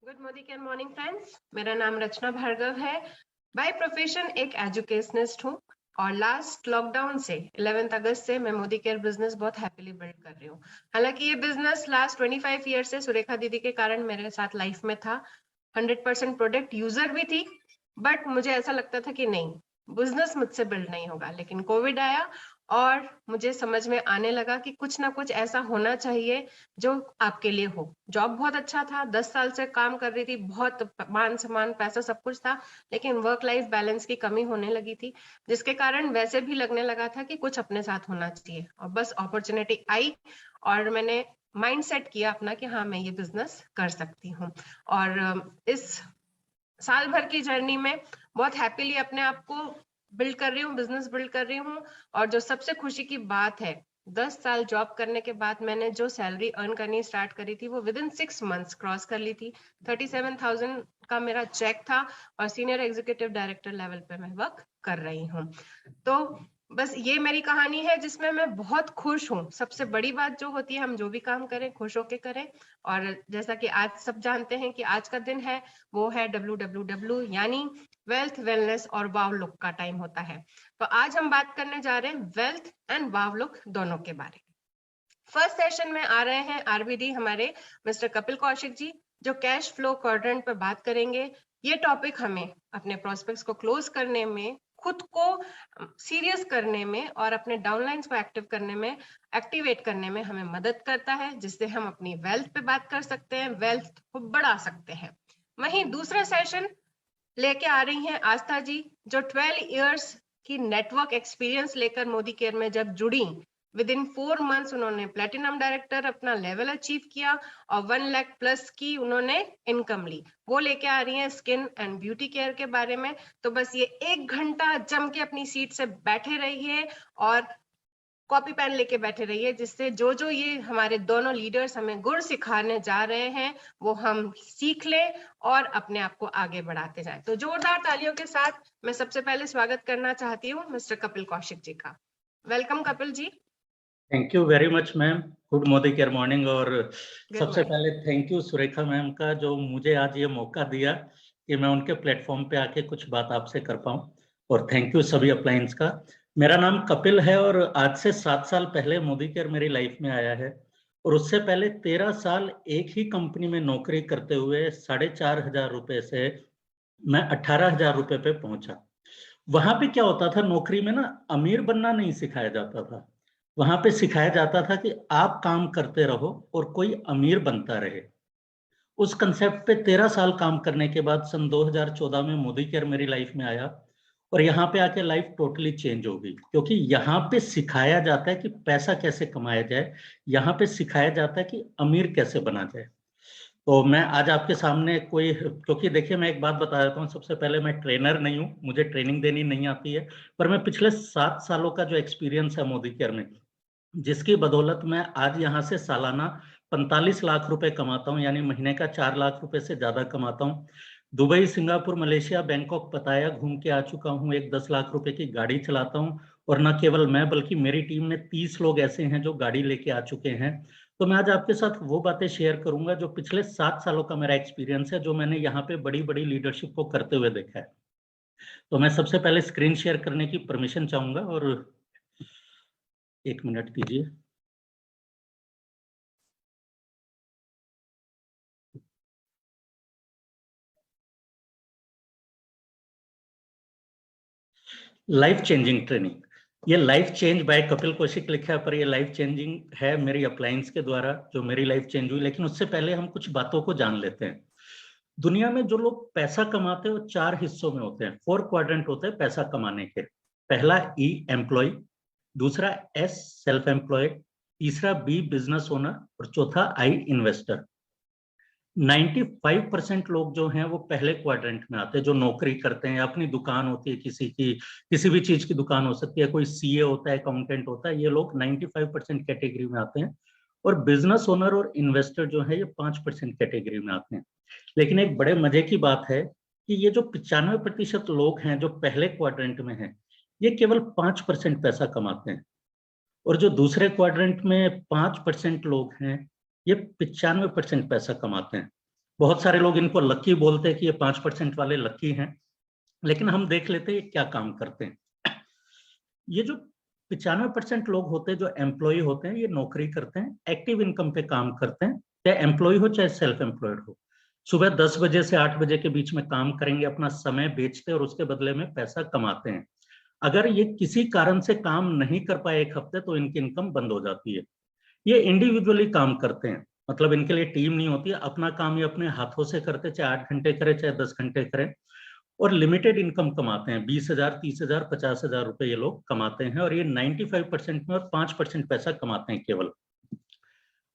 Good morning morning friends, मेरा नाम रचना भार्गव है। बाय प्रोफेशन एक एजुकेशनिस्ट हूँ और लास्ट लॉकडाउन से 11 अगस्त से मैं मोदी केयर बिजनेस बहुत हैप्पीली बिल्ड कर रही हूँ। हालांकि ये बिजनेस लास्ट 25 ईयर से सुरेखा दीदी के कारण मेरे साथ लाइफ में था। 100% प्रोडक्ट यूजर भी थी, बट मुझे ऐसा लगता था कि नहीं, बिजनेस मुझसे बिल्ड नहीं होगा। लेकिन कोविड आया और मुझे समझ में आने लगा कि कुछ ना कुछ ऐसा होना चाहिए जो आपके लिए हो। जॉब बहुत अच्छा था, 10 साल से काम कर रही थी, बहुत मान सम्मान पैसा सब कुछ था, लेकिन वर्क लाइफ बैलेंस की कमी होने लगी थी, जिसके कारण वैसे भी लगने लगा था कि कुछ अपने साथ होना चाहिए। और बस अपॉर्चुनिटी आई और मैंने माइंड सेट किया अपना कि हाँ, मैं ये बिजनेस कर सकती हूँ। और इस साल भर की जर्नी में बहुत हैप्पीली अपने आप को बिल्ड कर रही हूँ, बिजनेस बिल्ड कर रही हूँ। और जो सबसे खुशी की बात है, 10 साल जॉब करने के बाद मैंने जो सैलरी अर्न करनी स्टार्ट करी थी वो विद इन 6 मंथ्स क्रॉस कर ली थी। 37,000 का मेरा चेक था और सीनियर एग्जीक्यूटिव डायरेक्टर लेवल पे मैं वर्क कर रही हूँ। तो बस ये मेरी कहानी है जिसमें मैं बहुत खुश हूँ। सबसे बड़ी बात जो होती है, हम जो भी काम करें खुश होके करें। और जैसा कि आज सब जानते हैं कि आज का दिन है, वो है WWW, यानी वेल्थ, वेलनेस और वाव लुक का टाइम होता है। तो आज हम बात करने जा रहे हैं वेल्थ एंड वाव लुक दोनों के बारे में। फर्स्ट सेशन में आ रहे हैं RBD हमारे मिस्टर कपिल कौशिक जी, जो कैश फ्लो क्वाड्रेंट पर बात करेंगे। ये टॉपिक हमें अपने प्रोस्पेक्ट्स को क्लोज करने में, खुद को सीरियस करने में और अपने डाउनलाइंस को एक्टिव करने में, एक्टिवेट करने में हमें मदद करता है, जिससे हम अपनी वेल्थ पे बात कर सकते हैं, वेल्थ को बढ़ा सकते हैं। वहीं दूसरा सेशन लेके आ रही हैं आस्था जी, जो 12 इयर्स की नेटवर्क एक्सपीरियंस लेकर मोदी केयर में जब जुड़ी, विद इन 4 मंथ्स उन्होंने प्लेटिनम डायरेक्टर अपना लेवल अचीव किया और 1 लाख प्लस की उन्होंने इनकम ली। वो लेके आ रही हैं स्किन एंड ब्यूटी केयर के बारे में। तो बस ये 1 घंटा जम के अपनी सीट से बैठे रहिए और कॉपी पेन लेके बैठे रहिए, जिससे जो जो ये हमारे दोनों लीडर्स हमें गुर सिखाने जा रहे हैं वो हम सीख लें और अपने आप को आगे बढ़ाते जाएं। तो जोरदार तालियों के साथ मैं सबसे पहले स्वागत करना चाहती हूँ मिस्टर कपिल कौशिक जी का। Welcome Kapil ji. Thank you very much ma'am. Good मोदी केयर मॉर्निंग। और सबसे पहले थैंक यू सुरेखा मैम का, जो मुझे आज ये मौका दिया कि मैं उनके प्लेटफॉर्म पे आके कुछ बात आपसे कर पाऊँ। और थैंक यू सभी अपलायंस का। मेरा नाम कपिल है और आज से 7 साल पहले मोदी केयर मेरी लाइफ में आया है। और उससे पहले 13 साल एक ही कंपनी में नौकरी करते हुए 4,500 रुपए से मैं 18,000 रुपए पे पहुंचा। वहां पे क्या होता था, नौकरी में ना अमीर बनना नहीं सिखाया जाता था। वहां पे सिखाया जाता था कि आप काम करते रहो और कोई अमीर बनता रहे। उस कंसेप्ट पे 13 साल काम करने के बाद सन 2014 में मोदी केयर मेरी लाइफ में आया और यहाँ पे आके लाइफ टोटली चेंज हो गई, क्योंकि यहाँ पे सिखाया जाता है कि पैसा कैसे कमाया जाए, यहाँ पे सिखाया जाता है कि अमीर कैसे बना जाए। तो मैं आज आपके सामने कोई, क्योंकि देखिए मैं एक बात बता देता हूँ, सबसे पहले मैं ट्रेनर नहीं हूँ, मुझे ट्रेनिंग देनी नहीं आती है, पर मैं पिछले 7 सालों का जो एक्सपीरियंस है मोदी केयर में, जिसकी बदौलत मैं आज यहाँ से सालाना 45 लाख रुपए कमाता हूँ, यानी महीने का 4 लाख रुपए से ज्यादा कमाता हूँ। दुबई, सिंगापुर, मलेशिया, बैंकॉक, पताया घूम के आ चुका हूँ। एक 10 लाख रुपए की गाड़ी चलाता हूँ और न केवल मैं बल्कि मेरी टीम में 30 लोग ऐसे हैं जो गाड़ी लेके आ चुके हैं। तो मैं आज आपके साथ वो बातें शेयर करूंगा जो पिछले 7 सालों का मेरा एक्सपीरियंस है, जो मैंने यहाँ पे बड़ी बड़ी लीडरशिप को करते हुए देखा है। तो मैं सबसे पहले स्क्रीन शेयर करने की परमिशन चाहूंगा और 1 मिनट दीजिए। लाइफ चेंजिंग ट्रेनिंग, ये life change bye Kapil Kaushik लिखा है, पर ये लाइफ चेंजिंग है मेरी अपलायंस के द्वारा, जो मेरी लाइफ चेंज हुई। लेकिन उससे पहले हम कुछ बातों को जान लेते हैं। दुनिया में जो लोग पैसा कमाते हैं वो 4 हिस्सों में होते हैं, 4 क्वाड्रेंट होते हैं पैसा कमाने के। पहला E एम्प्लॉय, दूसरा S सेल्फ एम्प्लॉयड, तीसरा B बिजनेस ओनर और चौथा I इन्वेस्टर। 95% लोग जो हैं वो पहले क्वाड्रेंट में आते हैं, जो नौकरी करते हैं, अपनी दुकान होती है किसी की, किसी भी चीज की दुकान हो सकती है, कोई CA होता है, अकाउंटेंट होता है, ये लोग 95% कैटेगरी में आते हैं। और बिजनेस ओनर और इन्वेस्टर जो है ये 5% कैटेगरी में आते हैं। लेकिन एक बड़े मजे की बात है कि ये जो 95% लोग हैं जो पहले क्वाड्रेंट में हैं, ये केवल 5% पैसा कमाते हैं। और जो दूसरे क्वाड्रेंट में 5% लोग हैं, ये 95% पैसा कमाते हैं। बहुत सारे लोग इनको लक्की बोलते हैं कि ये 5% वाले लक्की हैं, लेकिन हम देख लेते हैं क्या काम करते हैं। ये जो 95% लोग होते हैं जो एम्प्लॉय होते हैं, ये नौकरी करते हैं, एक्टिव इनकम पे काम करते हैं, चाहे एम्प्लॉय हो चाहे सेल्फ एम्प्लॉयड हो। सुबह 10 बजे से 8 बजे के बीच में काम करेंगे, अपना समय बेचते और उसके बदले में पैसा कमाते हैं। अगर ये किसी कारण से काम नहीं कर पाए एक हफ्ते, तो इनकी इनकम बंद हो जाती है। ये इंडिविजुअली काम करते हैं, मतलब इनके लिए टीम नहीं होती है, अपना काम ये अपने हाथों से करते, चाहे 8 घंटे करे चाहे 10 घंटे करे, और लिमिटेड इनकम कमाते हैं। 20,000, 30,000, 50,000 रुपए ये लोग कमाते हैं, और ये 95% में और 5% पैसा कमाते हैं केवल।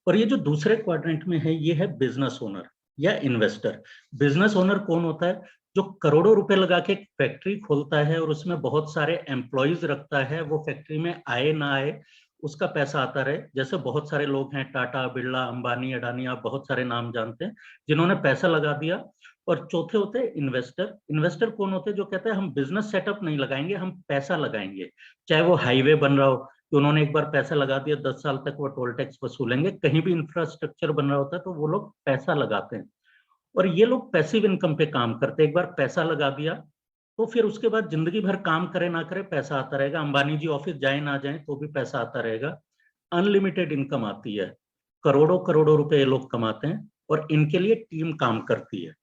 और ये जो दूसरे क्वाड्रेंट में है, ये है बिजनेस ओनर या इन्वेस्टर। बिजनेस ओनर कौन होता है? जो करोड़ों रुपए लगा के एक फैक्ट्री खोलता है और उसमें बहुत सारे एम्प्लॉयज रखता है, वो फैक्ट्री में आए ना आए उसका पैसा आता रहे। जैसे बहुत सारे लोग हैं, टाटा, बिरला, अंबानी, अडानी, आप बहुत सारे नाम जानते हैं जिन्होंने पैसा लगा दिया। और चौथे होते हैं इन्वेस्टर। इन्वेस्टर कौन होते हैं? जो कहते हैं हम बिजनेस सेटअप नहीं लगाएंगे, हम पैसा लगाएंगे। चाहे वो हाईवे बन रहा हो कि उन्होंने एक बार पैसा लगा दिया, 10 साल तक वो टोल टैक्स वसूलेंगे। कहीं भी इंफ्रास्ट्रक्चर बन रहा होता है तो वो लोग पैसा लगाते हैं, और ये लोग पैसिव इनकम पे काम करते हैं। एक बार पैसा लगा दिया तो फिर उसके बाद जिंदगी भर काम करे ना करे पैसा आता रहेगा। अंबानी जी ऑफिस जाए ना जाए तो भी पैसा आता रहेगा। अनलिमिटेड इनकम आती है, करोड़ों करोड़ों रुपए ये लोग कमाते हैं, और इनके लिए टीम काम करती है।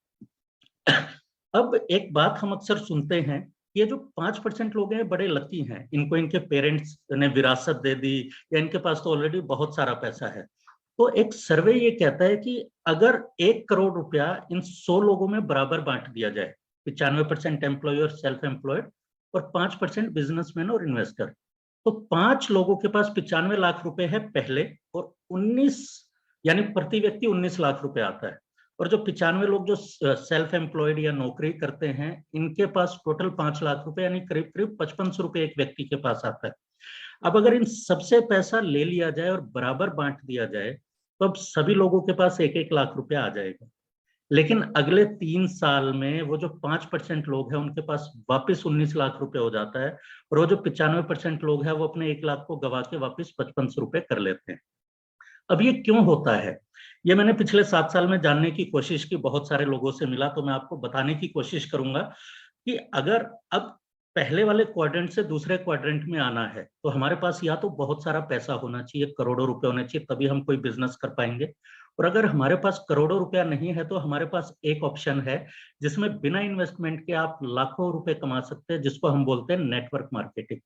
अब एक बात हम अक्सर सुनते हैं, ये जो 5% लोग हैं बड़े लकी हैं, इनको इनके पेरेंट्स ने विरासत दे दी, या इनके पास तो ऑलरेडी बहुत सारा पैसा है। तो एक सर्वे ये कहता है कि अगर 1 करोड़ रुपया इन 100 लोगों में बराबर बांट दिया जाए, 95% एम्प्लॉय और सेल्फ एम्प्लॉयड और 5% बिजनेसमैन और इन्वेस्टर, तो 5 लोगों के पास 95 लाख रुपए है पहले, और 19 यानी प्रति व्यक्ति 19 लाख रुपए आता है। और जो 95 लोग जो सेल्फ एम्प्लॉयड या नौकरी करते हैं, इनके पास टोटल 5 लाख रुपए यानी करीब करीब 5500 रुपए एक व्यक्ति के पास आता है। अब अगर इन सबसे पैसा ले लिया जाए और बराबर बांट दिया जाए, तो अब सभी लोगों के पास 1-1 लाख रुपया आ जाएगा। लेकिन अगले 3 साल में वो जो 5% लोग हैं उनके पास वापस 19 लाख रुपए हो जाता है, और वो जो 95% लोग हैं वो अपने 1 लाख को गवा के वापस 5500 रुपए कर लेते हैं। अब ये क्यों होता है? ये मैंने पिछले 7 साल में जानने की कोशिश की, बहुत सारे लोगों से मिला, तो मैं आपको बताने की कोशिश करूंगा कि अगर अब पहले वाले क्वाड्रेंट से दूसरे क्वाड्रेंट में आना है, तो हमारे पास या तो बहुत सारा पैसा होना चाहिए, करोड़ों रुपए होने चाहिए, तभी हम कोई बिजनेस कर पाएंगे। और अगर हमारे पास करोड़ों रुपया नहीं है, तो हमारे पास एक ऑप्शन है जिसमें बिना इन्वेस्टमेंट के आप लाखों रुपए कमा सकते हैं, जिसको हम बोलते हैं नेटवर्क मार्केटिंग।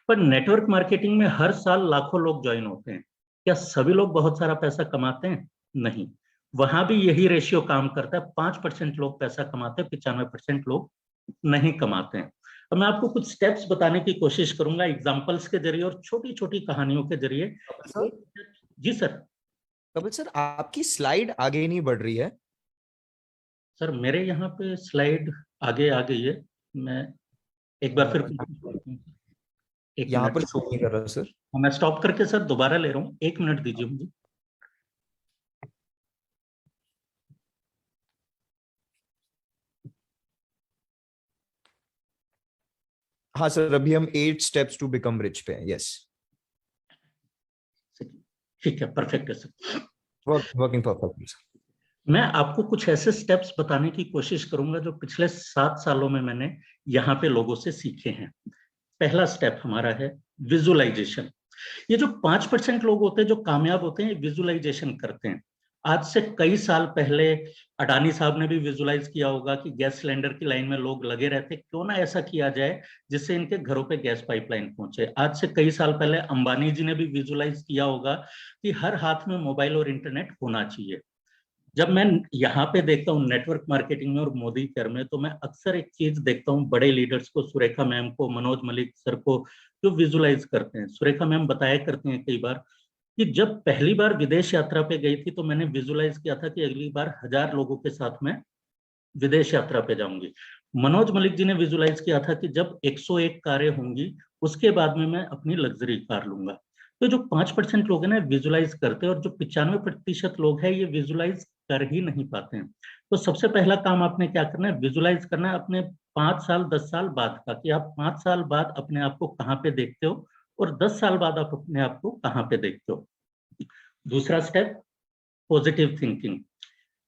पर नेटवर्क मार्केटिंग में हर साल लाखों लोग ज्वाइन होते हैं। क्या सभी लोग बहुत सारा पैसा कमाते हैं? नहीं, वहां भी यही रेशियो काम करता है। 5% लोग पैसा कमाते हैं, 95% लोग नहीं कमाते हैं। अब मैं आपको कुछ स्टेप्स बताने की कोशिश करूंगा एग्जांपल्स के जरिए और छोटी छोटी कहानियों के जरिए। जी सर। कपिल सर, आपकी स्लाइड आगे नहीं बढ़ रही है। सर मेरे यहाँ पे स्लाइड आगे आ गई है, मैं एक बार फिर यहाँ पर शो नहीं कर रहा सर। मैं स्टॉप करके सर दोबारा ले रहा हूँ, 1 मिनट दीजिए मुझे। हाँ सर, अभी हम 8 स्टेप्स टू बिकम रिच पे हैं। यस, ठीक है, परफेक्ट है सर, वर्किंग परफेक्ट। मैं आपको कुछ ऐसे स्टेप्स बताने की कोशिश करूंगा जो पिछले 7 सालों में मैंने यहाँ पे लोगों से सीखे हैं। पहला स्टेप हमारा है विजुअलाइजेशन। ये जो 5% लोग होते हैं जो कामयाब होते हैं, विजुअलाइजेशन करते हैं। आज से कई साल पहले अडानी साहब ने भी विजुअलाइज किया होगा कि गैस सिलेंडर की लाइन में लोग लगे रहते, क्यों ना ऐसा किया जाए जिससे इनके घरों पे गैस पाइपलाइन पहुंचे। आज से कई साल पहले अंबानी जी ने भी विजुअलाइज किया होगा कि हर हाथ में मोबाइल और इंटरनेट होना चाहिए। जब मैं यहाँ पे देखता हूँ नेटवर्क मार्केटिंग में और मोदी केयर में, तो मैं अक्सर एक चीज देखता हूँ बड़े लीडर्स को, सुरेखा मैम को, मनोज मलिक सर को, जो विजुअलाइज करते हैं। सुरेखा मैम बताया करती हैं कई बार कि जब पहली बार विदेश यात्रा पे गई थी तो मैंने विजुअलाइज किया था कि अगली बार 1000 लोगों के साथ मैं विदेश यात्रा पे जाऊंगी। मनोज मलिक जी ने विजुअलाइज किया था कि जब 101 कारें होंगी उसके बाद में मैं अपनी लग्जरी कार लूंगा। तो जो 5% लोग हैं ना विजुअलाइज करते हैं, और जो 95% लोग हैं ये विजुअलाइज कर ही नहीं पाते हैं। तो सबसे पहला काम आपने क्या करना है? विजुअलाइज करना है अपने 5 साल 10 साल बाद का, कि आप 5 साल बाद अपने आप को कहाँ पे देखते हो और 10 साल बाद आप अपने आप को कहाँ पे देखते हो। दूसरा स्टेप पॉजिटिव थिंकिंग।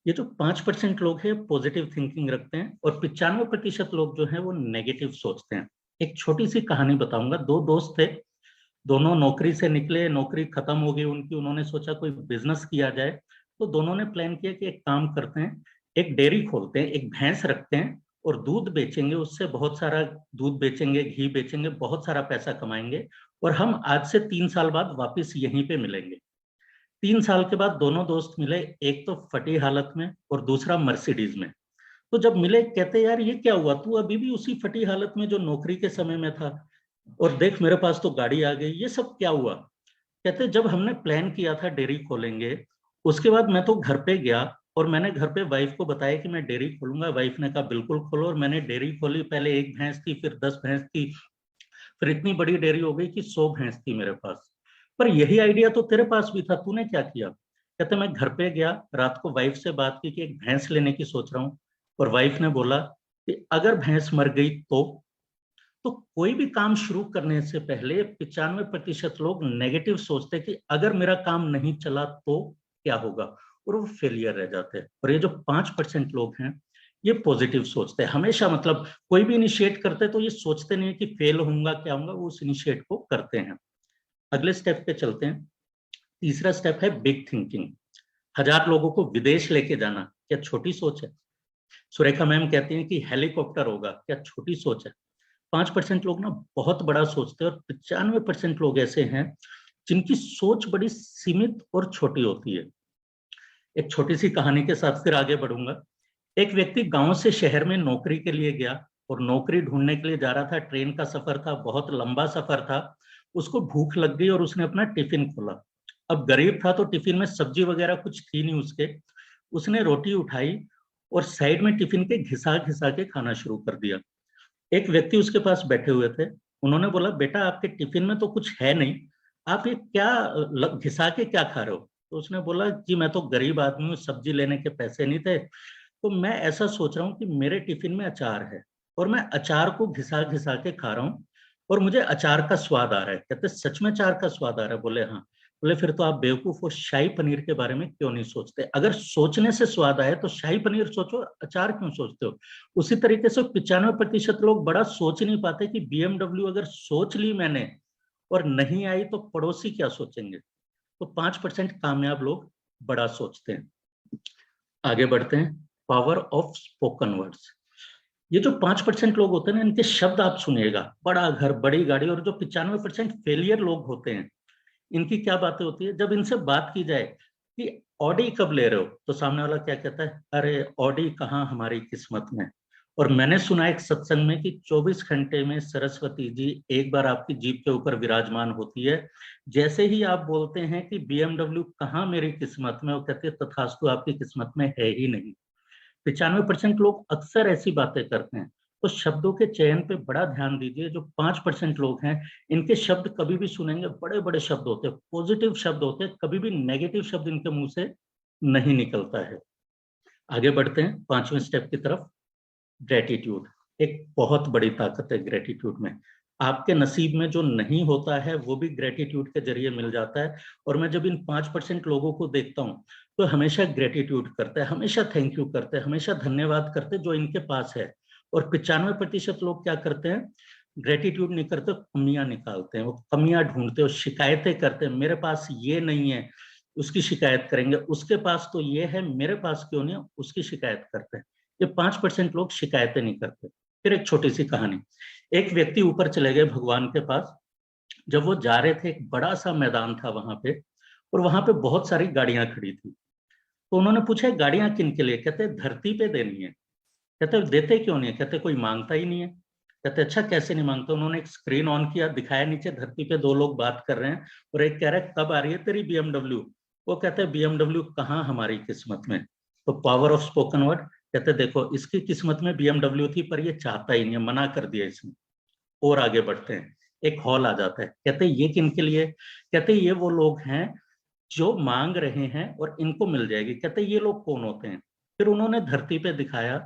ये जो 5% लोग हैं पॉजिटिव थिंकिंग रखते हैं और 95% लोग जो हैं वो नेगेटिव सोचते हैं। एक छोटी सी कहानी बताऊंगा। दो दोस्त थे, दोनों नौकरी से निकले, नौकरी खत्म हो गई उनकी, उन्होंने सोचा कोई बिजनेस किया जाए। तो दोनों ने प्लान किया कि एक काम करते हैं, एक डेयरी खोलते हैं, एक भैंस रखते हैं और दूध बेचेंगे, उससे बहुत सारा दूध बेचेंगे, घी बेचेंगे, बहुत सारा पैसा कमाएंगे और हम आज से 3 साल बाद वापस यहीं पे मिलेंगे। 3 साल के बाद दोनों दोस्त मिले, एक तो फटी हालत में और दूसरा मर्सिडीज में। तो जब मिले कहते यार ये क्या हुआ, तू अभी भी उसी फटी हालत में जो नौकरी के समय में था, और देख मेरे पास तो गाड़ी आ गई, ये सब क्या हुआ। कहते जब हमने प्लान किया था डेयरी खोलेंगे, उसके बाद मैं तो घर पे गया और मैंने घर पे वाइफ को बताया कि मैं डेयरी खोलूंगा। वाइफ ने कहा बिल्कुल खोलो, और मैंने डेयरी खोली। पहले 1 भैंस थी, फिर 10 भैंस थी, फिर इतनी बड़ी डेयरी हो गई कि 100 भैंस थी मेरे पास। पर यही आइडिया तो तेरे पास भी था, तूने क्या किया। कहते मैं घर पे गया, रात को वाइफ से बात की कि एक भैंस लेने की सोच रहा हूँ, और वाइफ ने बोला कि अगर भैंस मर गई तो कोई भी काम शुरू करने से पहले 95% लोग नेगेटिव सोचते कि अगर मेरा काम नहीं चला तो क्या होगा, और वो फेलियर रह जाते हैं। और ये जो 5% लोग हैं ये पॉजिटिव सोचते हैं हमेशा। मतलब कोई भी इनिशिएट करते तो ये सोचते नहीं है कि फेल होऊंगा क्या होगा, वो उस इनिशिएट को करते हैं। अगले स्टेप पे चलते हैं। तीसरा स्टेप है बिग थिंकिंग। 1000 लोगों को विदेश लेके जाना क्या छोटी सोच है। सुरेखा मैम कहती हैं कि हेलीकॉप्टर होगा, क्या छोटी सोच है। 5% लोग ना बहुत बड़ा सोचते हैं और 95% लोग ऐसे हैं जिनकी सोच बड़ी सीमित और छोटी होती है। एक छोटी सी कहानी के साथ फिर आगे बढ़ूंगा। एक व्यक्ति गांव से शहर में नौकरी के लिए गया और नौकरी ढूंढने के लिए जा रहा था। ट्रेन का सफर था, बहुत लंबा सफर था। उसको भूख लग गई और उसने अपना टिफिन खोला। अब गरीब था तो टिफिन में सब्जी वगैरह कुछ थी नहीं उसके। उसने रोटी उठाई और साइड में टिफिन के घिसा घिसा के खाना शुरू कर दिया। एक व्यक्ति उसके पास बैठे हुए थे, उन्होंने बोला बेटा आपके टिफिन में तो कुछ है नहीं, आप ये क्या घिसा के क्या खा रहे हो। तो उसने बोला जी मैं तो गरीब आदमी हूँ, सब्जी लेने के पैसे नहीं थे, तो मैं ऐसा सोच रहा हूँ कि मेरे टिफिन में अचार है और मैं अचार को घिसा घिसा के खा रहा हूँ और मुझे अचार का स्वाद आ रहा है। कहते सच में अचार का स्वाद आ रहा है। बोले हाँ। बोले फिर तो आप बेवकूफ हो, शाही पनीर के बारे में क्यों नहीं सोचते। अगर सोचने से स्वाद आए तो शाही पनीर सोचो, अचार क्यों सोचते हो। उसी तरीके से 95% लोग बड़ा सोच नहीं पाते कि BMW अगर सोच ली मैंने और नहीं आई तो पड़ोसी क्या सोचेंगे। तो 5% कामयाब लोग बड़ा सोचते हैं। आगे बढ़ते हैं। Power of spoken words. ये जो 5% लोग होते हैं ना, इनके शब्द आप सुनिएगा, बड़ा घर बड़ी गाड़ी। और जो 95% फेलियर लोग होते हैं, इनकी क्या बातें होती है। जब इनसे बात की जाए कि ऑडी कब ले रहे हो, तो सामने वाला क्या कहता है, अरे ऑडी कहाँ हमारी किस्मत में। और मैंने सुना एक सत्संग में कि 24 घंटे में सरस्वती जी एक बार आपकी जीप के ऊपर विराजमान होती है। जैसे ही आप बोलते हैं कि BMW कहाँ मेरी किस्मत में, वो कहते हैं तथास्तु आपकी किस्मत में है ही नहीं। 95% लोग अक्सर ऐसी बातें करते हैं। तो शब्दों के चयन पे बड़ा ध्यान दीजिए। जो 5% लोग हैं, इनके शब्द कभी भी सुनेंगे बड़े बड़े शब्द होते हैं, पॉजिटिव शब्द होते हैं, कभी भी नेगेटिव शब्द इनके मुंह से नहीं निकलता है। आगे बढ़ते हैं 5वें स्टेप की तरफ। ग्रेटिट्यूड एक बहुत बड़ी ताकत है। ग्रेटिट्यूड में आपके नसीब में जो नहीं होता है वो भी ग्रेटिट्यूड के जरिए मिल जाता है। और मैं जब इन 5% लोगों को देखता हूँ तो हमेशा ग्रेटिट्यूड करते हैं, हमेशा थैंक यू करते हैं, हमेशा धन्यवाद करते हैं जो इनके पास है। और 95% लोग क्या करते हैं, ग्रेटिट्यूड नहीं करते, कमियां निकालते हैं, वो कमियां ढूंढते हैं, शिकायतें करते हैं, मेरे पास ये नहीं है, उसकी शिकायत करेंगे, उसके पास तो ये है, मेरे पास क्यों नहीं है, उसकी शिकायत करते हैं। ये 5% लोग शिकायतें नहीं करते। फिर एक छोटी सी कहानी। एक व्यक्ति ऊपर चले गए भगवान के पास। जब वो जा रहे थे, एक बड़ा सा मैदान था वहां पे, और वहां पे बहुत सारी गाड़ियां खड़ी थी। तो उन्होंने पूछा गाड़ियां किन के लिए। कहते धरती पे देनी है। कहते देते क्यों नहीं है। कहते कोई मांगता ही नहीं है। कहते अच्छा कैसे नहीं मांगते। उन्होंने एक स्क्रीन ऑन किया, दिखाया नीचे धरती पे 2 लोग बात कर रहे हैं और एक कह रहा है कब आ रही है तेरी BMW। वो कहते हैं BMW कहाँ हमारी किस्मत में। तो पावर ऑफ स्पोकन वर्ड। कहते देखो इसकी किस्मत में BMW थी पर ये चाहता ही नहीं है, मना कर दिया इसने। और आगे बढ़ते हैं। एक हॉल आ जाता है। कहते ये किन के लिए। कहते ये वो लोग हैं जो मांग रहे हैं और इनको मिल जाएगी। कहते ये लोग कौन होते हैं। फिर उन्होंने धरती पे दिखाया,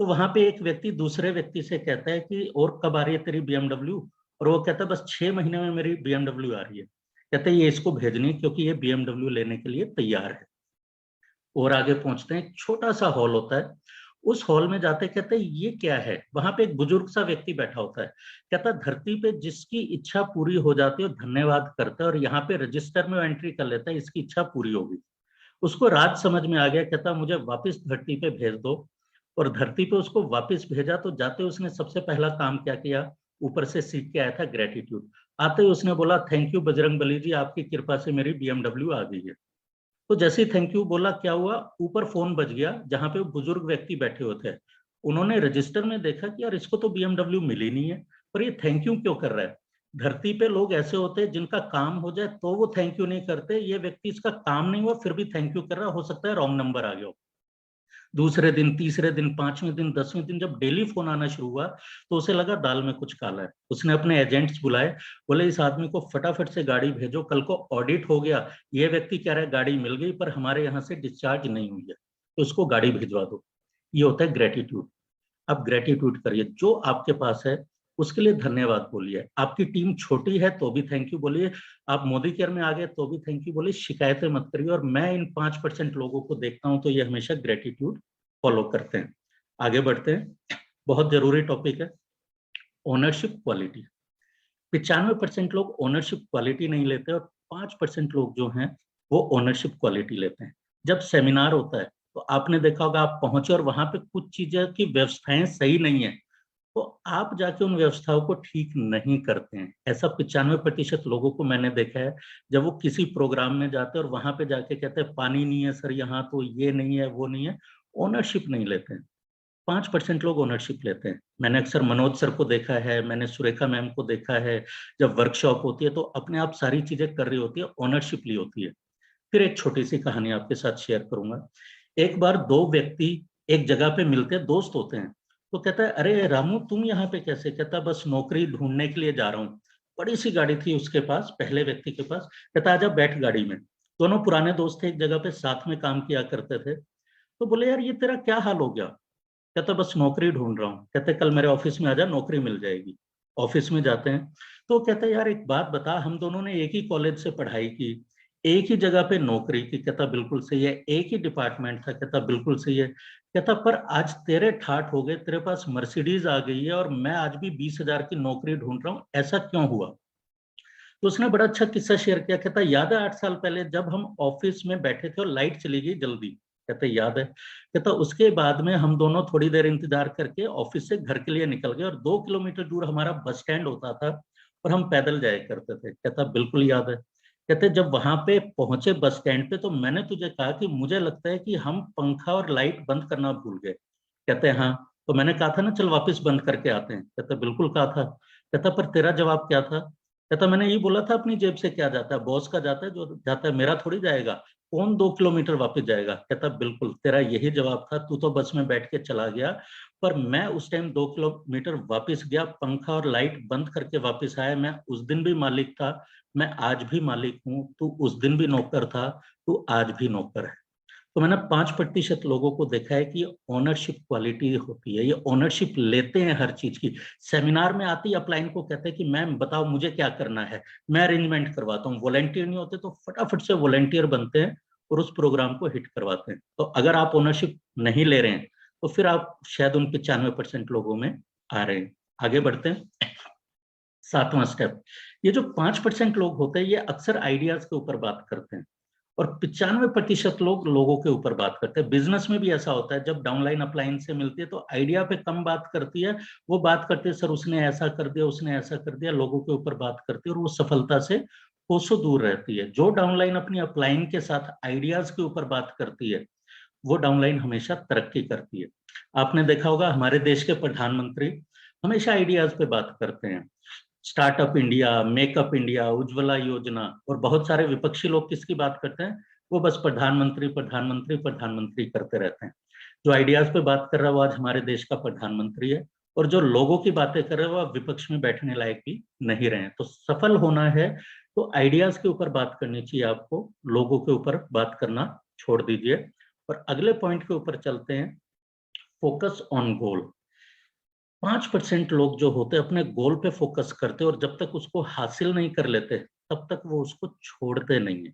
तो वहां पे एक व्यक्ति दूसरे व्यक्ति से कहता है कि और कब आ रही है तेरी BMW। और वो कहता है बस 6 महीने में मेरी BMW आ रही है। कहते ये इसको भेजनी क्योंकि ये BMW लेने के लिए तैयार है। और आगे पहुंचते हैं, एक छोटा सा हॉल होता है, उस हॉल में जाते कहते हैं ये क्या है, वहां पे एक बुजुर्ग सा व्यक्ति बैठा होता है, कहता धरती पे जिसकी इच्छा पूरी हो जाती है धन्यवाद करता है और यहाँ पे रजिस्टर में एंट्री कर लेता है इसकी इच्छा पूरी होगी। उसको रात समझ में आ गया, कहता मुझे वापस धरती पे भेज दो, और धरती पे उसको वापस भेजा तो जाते उसने सबसे पहला काम क्या किया, ऊपर से सीख के आया था ग्रेटिट्यूड। आते ही उसने बोला थैंक यू बजरंगबली जी, आपकी कृपा से मेरी BMW आ गई है। तो जैसे ही थैंक यू बोला, क्या हुआ, ऊपर फोन बज गया जहां पे बुजुर्ग व्यक्ति बैठे हुए थे। उन्होंने रजिस्टर में देखा कि यार इसको तो BMW मिली नहीं है, पर ये थैंक यू क्यों कर रहा है। धरती पे लोग ऐसे होते हैं जिनका काम हो जाए तो वो थैंक यू नहीं करते, ये व्यक्ति इसका काम नहीं हुआ फिर भी थैंक यू कर रहा, हो सकता है रॉन्ग नंबर आ गया हो। दूसरे दिन, तीसरे दिन, 5वें दिन, 10वें दिन जब डेली फोन आना शुरू हुआ तो उसे लगा दाल में कुछ काला है। उसने अपने एजेंट्स बुलाए, बोले इस आदमी को फटाफट से गाड़ी भेजो, कल को ऑडिट हो गया, ये व्यक्ति कह रहा है गाड़ी मिल गई पर हमारे यहाँ से डिस्चार्ज नहीं हुई है, तो उसको गाड़ी भिजवा दो। ये होता है ग्रेटिट्यूड। आप ग्रेटिट्यूड करिए, जो आपके पास है उसके लिए धन्यवाद बोलिए। आपकी टीम छोटी है तो भी थैंक यू बोलिए, आप मोदी केयर में आ गए तो भी थैंक यू बोलिए, शिकायतें मत करिए। और मैं इन 5% लोगों को देखता हूं तो ये हमेशा ग्रेटिट्यूड फॉलो करते हैं। आगे बढ़ते हैं, बहुत जरूरी टॉपिक है ओनरशिप क्वालिटी। 95% लोग ओनरशिप क्वालिटी नहीं लेते और 5% लोग जो हैं वो ओनरशिप क्वालिटी लेते हैं। जब सेमिनार होता है तो आपने देखा होगा, आप पहुंचे और वहां पे कुछ चीजें की व्यवस्थाएं सही नहीं है तो आप जाके उन व्यवस्थाओं को ठीक नहीं करते हैं। ऐसा 95% लोगों को मैंने देखा है, जब वो किसी प्रोग्राम में जाते हैं और वहां पे जाके कहते हैं पानी नहीं है सर यहाँ, तो ये नहीं है वो नहीं है, ओनरशिप नहीं लेते हैं। 5% लोग ओनरशिप लेते हैं। मैंने अक्सर मनोज सर को देखा है, मैंने सुरेखा मैम को देखा है, जब वर्कशॉप होती है तो अपने आप सारी चीजें कर रही होती है, ओनरशिप ली होती है। फिर एक छोटी सी कहानी आपके साथ शेयर करूंगा। एक बार दो व्यक्ति एक जगह पे मिलते हैं, दोस्त होते हैं, तो कहता है अरे रामू तुम यहाँ पे कैसे, कहता बस नौकरी ढूंढने के लिए जा रहा हूँ। बड़ी सी गाड़ी थी उसके पास, पहले व्यक्ति के पास, कहता आजा बैठ गाड़ी में। दोनों पुराने दोस्त थे, एक जगह पे साथ में काम किया करते थे। तो बोले यार ये तेरा क्या हाल हो गया, कहता बस नौकरी ढूंढ रहा हूँ। कहते कल मेरे ऑफिस में आजा, नौकरी मिल जाएगी। ऑफिस में जाते हैं तो कहते यार एक बात बता, हम दोनों ने एक ही कॉलेज से पढ़ाई की, एक ही जगह पे नौकरी की, कहता बिल्कुल सही है, एक ही डिपार्टमेंट था, कहता बिल्कुल सही है। कहता पर आज तेरे ठाठ हो गए, तेरे पास मर्सिडीज आ गई है और मैं आज भी 20,000 की नौकरी ढूंढ रहा हूँ, ऐसा क्यों हुआ। तो उसने बड़ा अच्छा किस्सा शेयर किया, कहता याद है 8 साल पहले जब हम ऑफिस में बैठे थे और लाइट चली गई जल्दी, कहते याद है। कहता उसके बाद में हम दोनों थोड़ी देर इंतजार करके ऑफिस से घर के लिए निकल गए और 2 किलोमीटर दूर हमारा बस स्टैंड होता था और हम पैदल जाया करते थे, कहता बिल्कुल याद है। कहते जब वहां पे पहुंचे बस स्टैंड पे तो मैंने तुझे कहा कि मुझे लगता है कि हम पंखा और लाइट बंद करना भूल गए, कहते हाँ। तो मैंने कहा था ना चल वापस बंद करके आते हैं, कहता बिल्कुल कहा था। कहता पर तेरा जवाब क्या था, कहता मैंने ये बोला था अपनी जेब से क्या जाता है, बॉस का जाता है, जो जाता है मेरा थोड़ी जाएगा, कौन 2 किलोमीटर वापस जाएगा। कहता बिल्कुल तेरा यही जवाब था, तू तो बस में बैठ के चला गया, पर मैं उस टाइम 2 किलोमीटर वापस गया, पंखा और लाइट बंद करके वापस आया। मैं उस दिन भी मालिक था, मैं आज भी मालिक हूँ, तू उस दिन भी नौकर था, तू आज भी नौकर है। तो मैंने 5% लोगों को देखा है कि ओनरशिप क्वालिटी होती है, ये ओनरशिप लेते हैं हर चीज की। सेमिनार में आती अपलाइन को कहते हैं कि मैम बताओ मुझे क्या करना है, मैं अरेंजमेंट करवाता हूँ। वॉलंटियर नहीं होते तो फटाफट से वॉलंटियर बनते हैं और उस प्रोग्राम को हिट करवाते हैं। तो अगर आप ओनरशिप नहीं ले रहे हैं तो फिर आप शायद उन 95% लोगों में आ रहे हैं। आगे बढ़ते हैं, 7वां स्टेप। ये जो 5% लोग होते हैं ये अक्सर आइडियाज के ऊपर बात करते हैं और 95% लोग लोगों के ऊपर बात करते हैं। बिजनेस में भी ऐसा होता है, जब डाउनलाइन अपलाइन से मिलती है तो आइडिया पे कम बात करती है, वो बात करते हैं सर उसने ऐसा कर दिया, उसने ऐसा कर दिया, लोगों के ऊपर बात करती है और वो सफलता से कोसों दूर रहती है। जो डाउनलाइन अपनी अपलाइन के साथ आइडियाज के ऊपर बात करती है वो डाउनलाइन हमेशा तरक्की करती है। आपने देखा होगा हमारे देश के प्रधानमंत्री हमेशा आइडियाज पे बात करते हैं, startup India, makeup India, Ujjwala योजना, और बहुत सारे विपक्षी लोग किसकी बात करते हैं, वो बस प्रधानमंत्री प्रधानमंत्री प्रधानमंत्री करते रहते हैं। जो आइडियाज पे बात कर रहा है वो आज हमारे देश का प्रधानमंत्री है और जो लोगों की बातें कर रहे हैं वो विपक्ष में बैठने लायक भी नहीं रहे। तो सफल होना है तो आइडियाज के ऊपर बात करनी चाहिए आपको, लोगों के ऊपर बात करना छोड़ दीजिए। और अगले पॉइंट के ऊपर चलते हैं, फोकस ऑन गोल। 5% लोग जो होते हैं अपने गोल पे फोकस करते हैं और जब तक उसको हासिल नहीं कर लेते तब तक वो उसको छोड़ते नहीं है।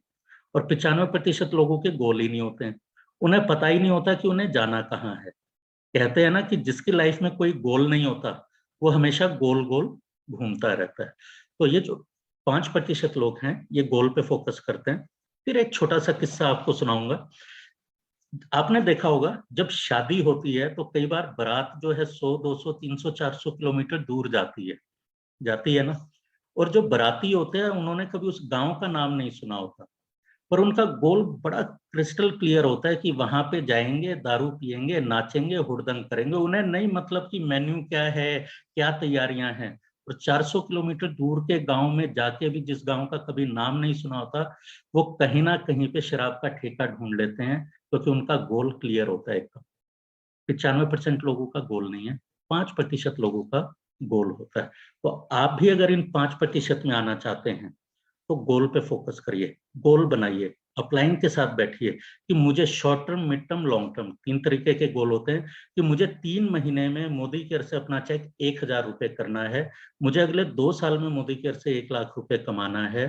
और 95% लोगों के गोल ही नहीं होते हैं, उन्हें पता ही नहीं होता कि उन्हें जाना कहाँ है। कहते हैं ना कि जिसकी लाइफ में कोई गोल नहीं होता वो हमेशा गोल गोल घूमता रहता है। तो ये जो 5% लोग हैं ये गोल पे फोकस करते हैं। फिर एक छोटा सा किस्सा आपको सुनाऊंगा। आपने देखा होगा जब शादी होती है तो कई बार बारात जो है 100, 200, 300, 400 किलोमीटर दूर जाती है ना। और जो बाराती होते हैं उन्होंने कभी उस गांव का नाम नहीं सुना होता, पर उनका गोल बड़ा क्रिस्टल क्लियर होता है कि वहां पे जाएंगे, दारू पिएंगे, नाचेंगे, हुड़दंग करेंगे। उन्हें नहीं मतलब कि मेन्यू क्या है, क्या तैयारियां हैं। और 400 किलोमीटर दूर के गांव में जाके भी, जिस गांव का कभी नाम नहीं सुना होता, वो कहीं ना कहीं पे शराब का ठेका ढूंढ लेते हैं, क्योंकि उनका गोल क्लियर होता है एकदम। 95% लोगों का गोल नहीं है, 5% लोगों का गोल होता है। तो आप भी अगर इन 5% में आना चाहते हैं तो गोल पे फोकस करिए, गोल बनाइए, अपलाइन के साथ बैठिए कि मुझे short term, mid term, long term, 3 तरीके के गोल होते हैं कि मुझे 3 महीने में मोदी केयर से अपना चेक 1,000 रुपए करना है, मुझे अगले 2 साल में मोदी केयर से 1 लाख रुपए कमाना है,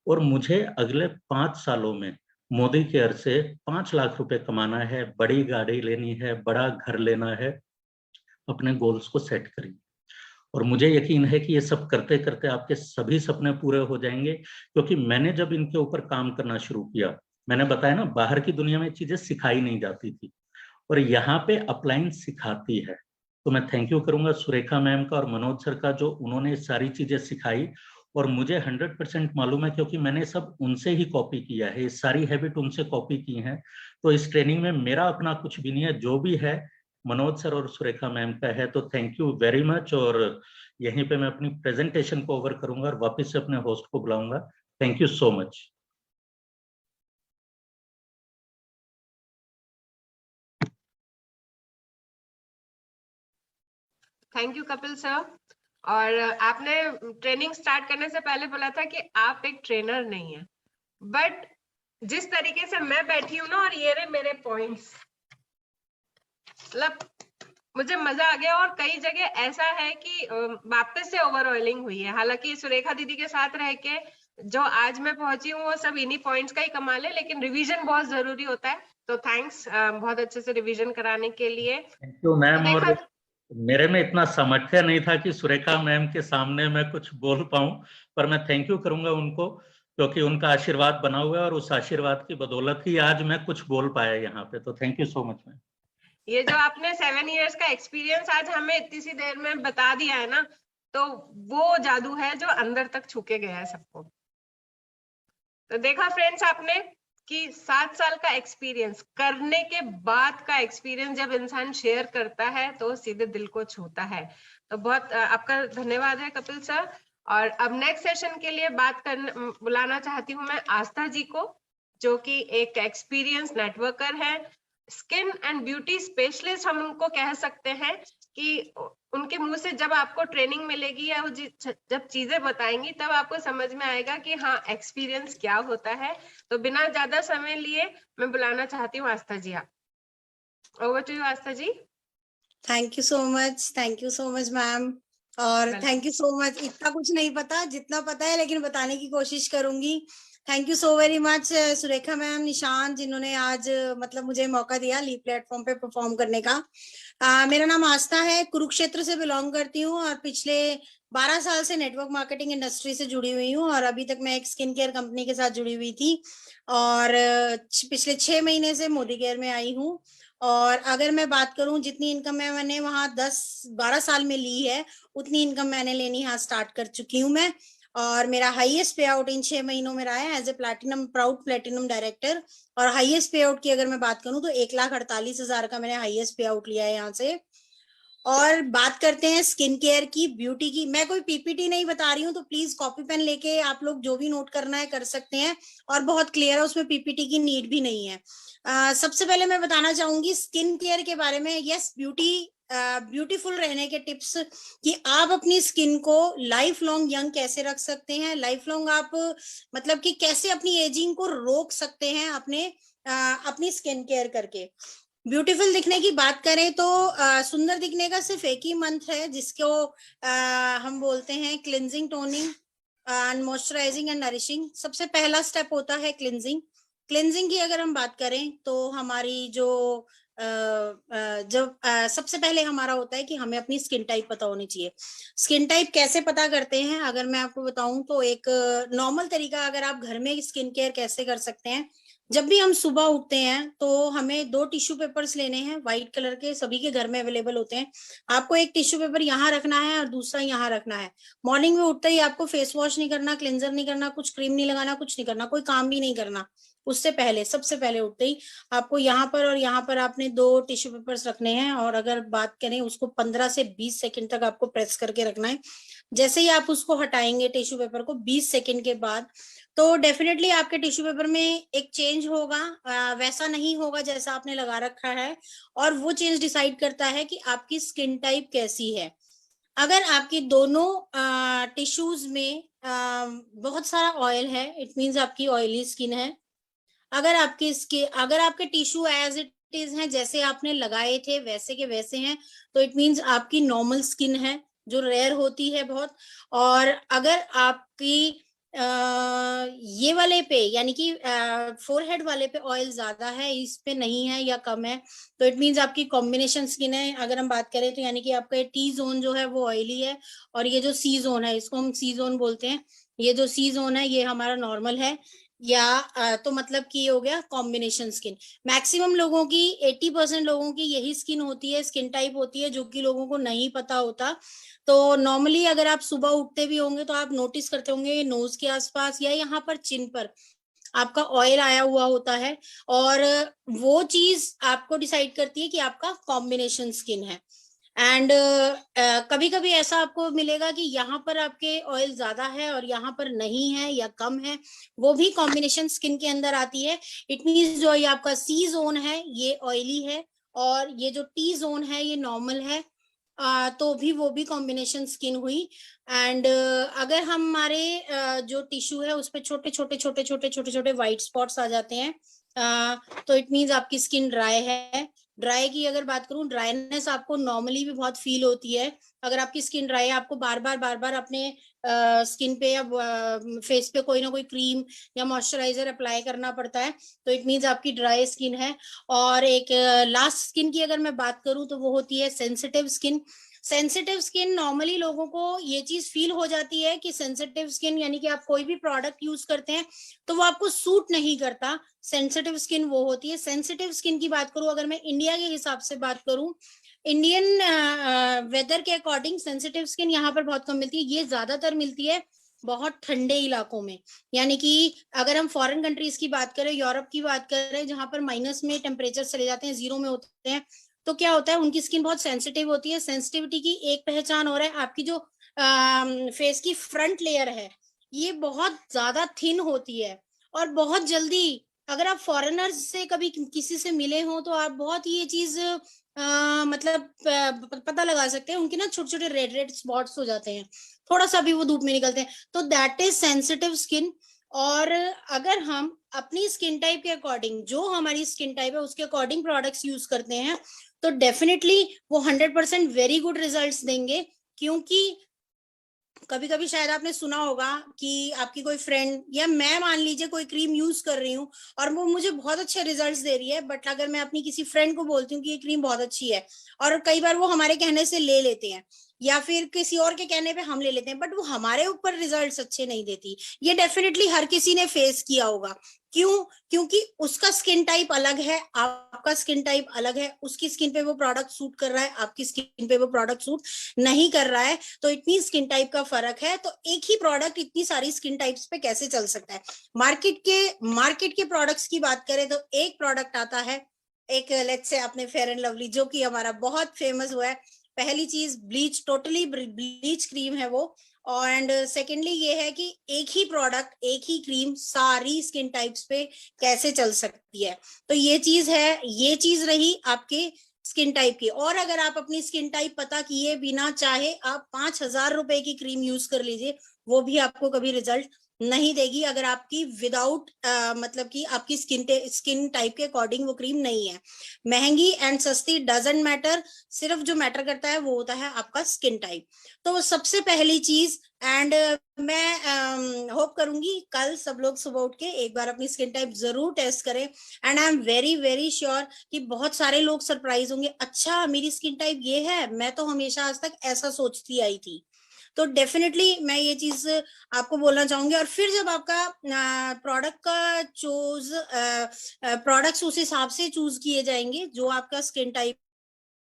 और मुझे अगले 5 सालों में मोदी केयर से 5 लाख रुपए कमाना है, बड़ी गाड़ी लेनी है, बड़ा घर लेना है। अपने गोल्स को सेट करिए और मुझे यकीन है कि ये सब करते करते आपके सभी सपने पूरे हो जाएंगे। क्योंकि मैंने जब इनके ऊपर काम करना शुरू किया, मैंने बताया ना, बाहर की दुनिया में चीजें सिखाई नहीं जाती थी और यहाँ पे अपलाइन सिखाती है। तो मैं थैंक यू करूंगा सुरेखा मैम का और मनोज सर का, जो उन्होंने सारी चीजें सिखाई। और मुझे 100% मालूम है, क्योंकि मैंने सब उनसे ही कॉपी किया है, ये सारी हैबिट उनसे कॉपी की हैं। तो इस ट्रेनिंग में मेरा अपना कुछ भी नहीं है, जो भी है मनोज सर और सुरेखा मैम का है। तो थैंक यू वेरी मच। और यहीं पे मैं अपनी प्रेजेंटेशन को ओवर करूंगा और वापस से अपने होस्ट को बुलाऊंगा। Thank you so much. Thank you Kapil sir. और आपने ट्रेनिंग स्टार्ट करने से पहले बोला था कि आप एक ट्रेनर नहीं है, बट जिस तरीके से मैं बैठी हूँ ना, और ये रहे मेरे पॉइंट्स, मतलब मुझे मजा आ गया। और कई जगह ऐसा है कि वापस से ओवर ऑयलिंग हुई है। हालांकि सुरेखा दीदी के साथ रह के जो आज मैं पहुंची हूँ वो सब इन्हीं पॉइंट्स का ही कमाल है, लेकिन रिवीजन बहुत जरूरी होता है। तो थैंक्स बहुत अच्छे से रिवीजन कराने के लिए। Thank you ma'am. तो और मेरे में इतना सामर्थ्य नहीं था कि सुरेखा मैम के सामने मैं कुछ बोल पाऊं, पर मैं थैंक यू करूंगा उनको, क्योंकि उनका आशीर्वाद बना हुआ है और उस आशीर्वाद की बदौलत ही आज मैं कुछ बोल पाया यहाँ पे। तो thank you so much ma'am. ये जो आपने 7 इयर्स का एक्सपीरियंस आज हमें इतनी सी देर में बता दिया है ना, तो वो जादू है जो अंदर तक छूके गया है सबको। तो देखा फ्रेंड्स आपने कि 7 साल का एक्सपीरियंस करने के बाद का एक्सपीरियंस जब इंसान शेयर करता है तो सीधे दिल को छूता है। तो बहुत आपका धन्यवाद है कपिल सर। और अब नेक्स्ट सेशन के लिए बुलाना चाहती हूँ मैं आस्था जी को, जो कि एक एक्सपीरियंस नेटवर्कर है, स्किन एंड ब्यूटी स्पेशलिस्ट हम उनको कह सकते हैं। कि उनके मुंह से जब आपको ट्रेनिंग मिलेगी या वो जब चीजें बताएंगी तब आपको समझ में आएगा कि हाँ एक्सपीरियंस क्या होता है। तो बिना ज्यादा समय लिए मैं बुलाना चाहती हूँ आस्था जी। आप over to you Aastha ji. Thank you so much ma'am. और थैंक यू सो मच। इतना कुछ नहीं पता, जितना पता है लेकिन बताने की कोशिश करूंगी। Thank you so very much Surekha ma'am, निशान, जिन्होंने आज मतलब मुझे मौका दिया लीड प्लेटफॉर्म पे परफॉर्म करने का। मेरा नाम आस्था है, कुरुक्षेत्र से बिलोंग करती हूँ और पिछले 12 साल से नेटवर्क मार्केटिंग इंडस्ट्री से जुड़ी हुई हूँ। और अभी तक मैं एक स्किन केयर कंपनी के साथ जुड़ी हुई थी और पिछले 6 महीने से मोदी केयर में आई हूँ। और अगर मैं बात करूं जितनी इनकम मैंने वहां 10-12 साल में ली है, उतनी इनकम मैंने लेनी यहाँ स्टार्ट कर चुकी हूँ मैं। और मेरा हाईएस्ट पे आउट इन 6 महीनों में रहा है as a proud platinum director. और हाईएस्ट पे आउट की अगर मैं बात करूं तो 1,48,000 का मैंने हाईएस्ट पे आउट लिया है यहाँ से। और बात करते हैं स्किन केयर की, ब्यूटी की। मैं कोई पीपीटी नहीं बता रही हूँ, तो प्लीज कॉपी पेन लेके आप लोग जो भी नोट करना है कर सकते हैं। और बहुत क्लियर है, उसमें पीपीटी की नीड भी नहीं है। सबसे पहले मैं बताना चाहूंगी स्किन केयर के बारे में। यस, ब्यूटीफुल रहने के टिप्स कि आप अपनी स्किन को लाइफ लॉन्ग यंग कैसे रख सकते हैं, लाइफ लॉन्ग आप मतलब कि कैसे अपनी एजिंग को रोक सकते हैं अपनी स्किन केयर करके। ब्यूटीफुल दिखने की बात करें तो सुंदर दिखने का सिर्फ एक ही मंत्र है, जिसको हम बोलते हैं cleansing, toning and moisturising and nourishing. सबसे पहला स्टेप होता है क्लिनजिंग। क्लेंजिंग की अगर हम बात करें तो हमारी जो सबसे पहले हमारा होता है कि हमें अपनी स्किन टाइप पता होनी चाहिए। स्किन टाइप कैसे पता करते हैं, अगर मैं आपको बताऊं तो एक नॉर्मल तरीका, अगर आप घर में स्किन केयर कैसे कर सकते हैं, जब भी हम सुबह उठते हैं तो हमें 2 टिश्यू पेपर्स लेने हैं, व्हाइट कलर के, सभी के घर में अवेलेबल होते हैं। आपको एक टिश्यू पेपर यहाँ रखना है और दूसरा यहाँ रखना है। मॉर्निंग में उठते ही आपको फेस वॉश नहीं करना, क्लेंजर नहीं करना, कुछ क्रीम नहीं लगाना, कुछ नहीं करना, कोई काम भी नहीं करना। उससे पहले, सबसे पहले उठते ही आपको यहाँ पर और यहाँ पर आपने 2 टिश्यू पेपर्स रखने हैं, और अगर बात करें उसको 15 से 20 सेकंड तक आपको प्रेस करके रखना है। जैसे ही आप उसको हटाएंगे टिश्यू पेपर को 20 सेकंड के बाद, तो डेफिनेटली आपके टिश्यू पेपर में एक चेंज होगा, वैसा नहीं होगा जैसा आपने लगा रखा है, और वो चेंज डिसाइड करता है कि आपकी स्किन टाइप कैसी है। अगर आपकी दोनों टिश्यूज में बहुत सारा ऑयल है, इट मीन्स आपकी ऑयली स्किन है। अगर आपके टिश्यू एज इट इज हैं, जैसे आपने लगाए थे वैसे के वैसे हैं, तो इट मीन्स आपकी नॉर्मल स्किन है, जो रेयर होती है बहुत। और अगर आपकी ये वाले पे, यानी कि फोरहेड वाले पे ऑयल ज्यादा है, इस पे नहीं है या कम है, तो इट मीन्स आपकी कॉम्बिनेशन स्किन है। अगर हम बात करें तो यानी कि आपका टी जोन जो है वो ऑयली है, और ये जो सी जोन है, इसको हम सी जोन बोलते हैं, ये जो सी जोन है ये हमारा नॉर्मल है, या तो मतलब कि हो गया कॉम्बिनेशन स्किन। मैक्सिमम लोगों की, 80% लोगों की यही स्किन होती है, स्किन टाइप होती है, जो कि लोगों को नहीं पता होता। तो नॉर्मली अगर आप सुबह उठते भी होंगे तो आप नोटिस करते होंगे नोज के आसपास या यहाँ पर चिन पर आपका ऑयल आया हुआ होता है, और वो चीज आपको डिसाइड करती है कि आपका कॉम्बिनेशन स्किन है। एंड कभी कभी ऐसा आपको मिलेगा कि यहाँ पर आपके ऑयल ज्यादा है और यहाँ पर नहीं है या कम है, वो भी कॉम्बिनेशन स्किन के अंदर आती है। इट मीन्स जो ये आपका सी जोन है ये ऑयली है, और ये जो टी जोन है ये नॉर्मल है, तो भी वो भी कॉम्बिनेशन स्किन हुई। एंड अगर हमारे जो टिश्यू है उस पर छोटे छोटे छोटे छोटे छोटे छोटे व्हाइट स्पॉट्स आ जाते हैं, तो इट मीन्स आपकी स्किन ड्राई है। ड्राई की अगर बात करूं, ड्राईनेस आपको नॉर्मली भी बहुत फील होती है। अगर आपकी स्किन ड्राई है, आपको बार बार अपने स्किन पे या फेस पे कोई ना कोई क्रीम या मॉइस्चराइजर अप्लाई करना पड़ता है, तो इट मीन्स आपकी ड्राई स्किन है। और एक लास्ट स्किन की अगर मैं बात करूं तो वो होती है sensitive skin. Sensitive skin, normally लोगों को ये चीज फील हो जाती है कि सेंसिटिव स्किन यानी कि आप कोई भी प्रोडक्ट यूज करते हैं तो वो आपको सूट नहीं करता, सेंसिटिव स्किन वो होती है। सेंसिटिव स्किन की बात करूं, अगर मैं इंडिया के हिसाब से बात करूं, इंडियन वेदर के अकॉर्डिंग सेंसिटिव स्किन यहाँ पर बहुत कम मिलती है। ये ज्यादातर मिलती है बहुत ठंडे इलाकों में, यानी कि अगर हम फॉरेन कंट्रीज की बात करें, यूरोप की बात करें, जहां पर माइनस में टेम्परेचर चले जाते हैं, 0 में होते हैं, तो क्या होता है, उनकी स्किन बहुत सेंसिटिव होती है। सेंसिटिविटी की एक पहचान हो रहा है, आपकी जो फेस की फ्रंट लेयर है ये बहुत ज्यादा थिन होती है, और बहुत जल्दी, अगर आप फॉरेनर्स से कभी किसी से मिले हो तो आप बहुत ये चीज मतलब पता लगा सकते हैं, उनके ना छोटे छोटे रेड रेड स्पॉट्स हो जाते हैं थोड़ा सा भी वो धूप में निकलते हैं, तो दैट इज सेंसिटिव स्किन। और अगर हम अपनी स्किन टाइप के अकॉर्डिंग, जो हमारी स्किन टाइप है उसके अकॉर्डिंग प्रोडक्ट्स यूज करते हैं, तो डेफिनेटली वो 100% वेरी गुड रिजल्ट्स देंगे। क्योंकि कभी कभी शायद आपने सुना होगा कि आपकी कोई फ्रेंड या मैं मान लीजिए कोई क्रीम यूज कर रही हूँ और वो मुझे बहुत अच्छे रिजल्ट्स दे रही है, बट अगर मैं अपनी किसी फ्रेंड को बोलती हूँ कि ये क्रीम बहुत अच्छी है, और कई बार वो हमारे कहने से ले लेते हैं या फिर किसी और के कहने पे हम ले लेते हैं, बट वो हमारे ऊपर रिजल्ट्स अच्छे नहीं देती। ये डेफिनेटली हर किसी ने फेस किया होगा। क्यों? क्योंकि उसका स्किन टाइप अलग है, आपका स्किन टाइप अलग है, उसकी स्किन पे वो प्रोडक्ट सूट कर रहा है, आपकी स्किन पे वो प्रोडक्ट सूट नहीं कर रहा है, तो इतनी स्किन टाइप का फर्क है। तो एक ही प्रोडक्ट इतनी सारी स्किन टाइप्स पे कैसे चल सकता है? मार्केट के प्रोडक्ट्स की बात करें तो एक प्रोडक्ट आता है, एक लेट्स से आपने फेयर एंड लवली, जो कि हमारा बहुत फेमस हुआ है। पहली चीज ब्लीच, टोटली ब्लीच क्रीम है वो। एंड सेकेंडली ये है कि एक ही प्रोडक्ट, एक ही क्रीम सारी स्किन टाइप्स पे कैसे चल सकती है। तो ये चीज है, ये चीज रही आपके स्किन टाइप की। और अगर आप अपनी स्किन टाइप पता किए बिना चाहे आप 5,000 रुपए की क्रीम यूज कर लीजिए, वो भी आपको कभी रिजल्ट नहीं देगी अगर आपकी विदाउट मतलब कि आपकी स्किन टाइप के अकॉर्डिंग वो क्रीम नहीं है। महंगी एंड सस्ती डजंट मैटर, सिर्फ जो मैटर करता है वो होता है आपका स्किन टाइप। तो सबसे पहली चीज, एंड मैं होप करूंगी कल सब लोग सुबह उठ के एक बार अपनी स्किन टाइप जरूर टेस्ट करें, and I am very very sure कि बहुत सारे लोग सरप्राइज होंगे, अच्छा मेरी स्किन टाइप ये है, मैं तो हमेशा आज तक ऐसा सोचती आई थी। तो डेफिनेटली मैं ये चीज आपको बोलना चाहूंगी। और फिर जब आपका प्रोडक्ट का चूज प्रोडक्ट्स उस हिसाब से चूज किए जाएंगे जो आपका स्किन टाइप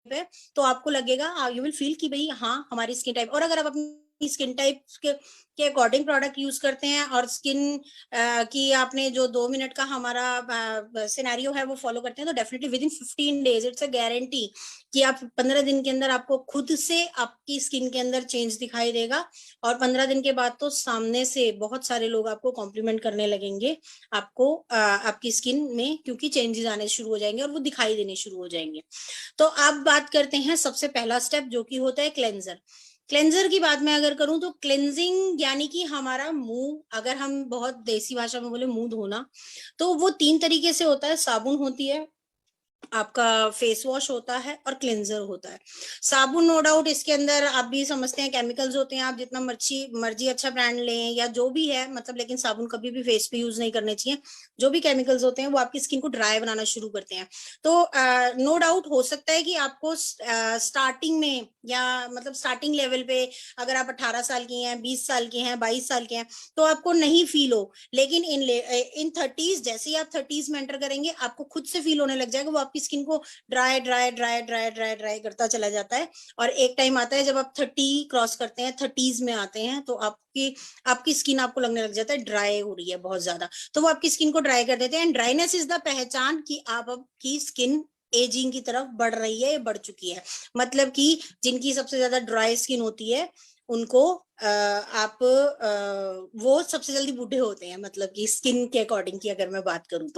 है, तो आपको लगेगा, यू विल फील कि भाई हाँ हमारी स्किन टाइप। और अगर आप अपनी स्किन टाइप के अकॉर्डिंग प्रोडक्ट यूज करते हैं और स्किन की आपने जो 2 मिनट का हमारा सिनेरियो है वो फॉलो करते हैं, तो definitely with in 15 days it's a guarantee कि आप 15 दिन के अंदर आपको खुद से आपकी स्किन के अंदर चेंज दिखाई देगा। और 15 दिन के बाद तो सामने से बहुत सारे लोग आपको कॉम्प्लीमेंट करने लगेंगे आपको आपकी स्किन में, क्योंकि चेंजेस आने शुरू हो जाएंगे और वो दिखाई देने शुरू हो जाएंगे। तो अब बात करते हैं सबसे पहला स्टेप जो कि होता है क्लेंजर। क्लेंजर की बात मैं अगर करूं तो क्लेंजिंग यानी कि हमारा मुंह, अगर हम बहुत देसी भाषा में बोले मुंह धोना, तो वो 3 तरीके से होता है। साबुन होती है, आपका फेस वॉश होता है और क्लेंजर होता है। साबुन नो डाउट इसके अंदर आप भी समझते हैं केमिकल्स होते हैं, आप जितना मर्जी अच्छा ब्रांड लें या जो भी है, मतलब लेकिन साबुन कभी भी फेस पे यूज नहीं करने चाहिए। जो भी केमिकल्स होते हैं वो आपकी स्किन को ड्राई बनाना शुरू करते हैं। तो नो डाउट हो सकता है कि आपको स्टार्टिंग में या मतलब स्टार्टिंग लेवल पे अगर आप 18 साल की हैं, 20 साल की हैं, 22 साल के हैं, तो आपको नहीं फील हो। लेकिन इन 30s जैसे ही आप 30s में एंटर करेंगे आपको खुद से फील होने लग जाएगा, वो आपकी स्किन को dry dry dry dry dry dry करता चला जाता है। और एक टाइम आता है जब आप 30 क्रॉस करते हैं, 30s में आते हैं, तो आपकी स्किन आपको लगने लग जाता है ड्राई हो रही है बहुत ज्यादा, तो वो आपकी स्किन को ड्राई कर देते हैं। एंड ड्राइनेस इज द पहचान कि आपकी स्किन एजिंग की तरफ बढ़ रही है, बढ़ चुकी है। मतलब कि जिनकी सबसे ज्यादा ड्राई स्किन होती है उनको आप वो सबसे जल्दी बूढ़े होते हैं, मतलब कि स्किन के अकॉर्डिंग की अगर मैं बात करूं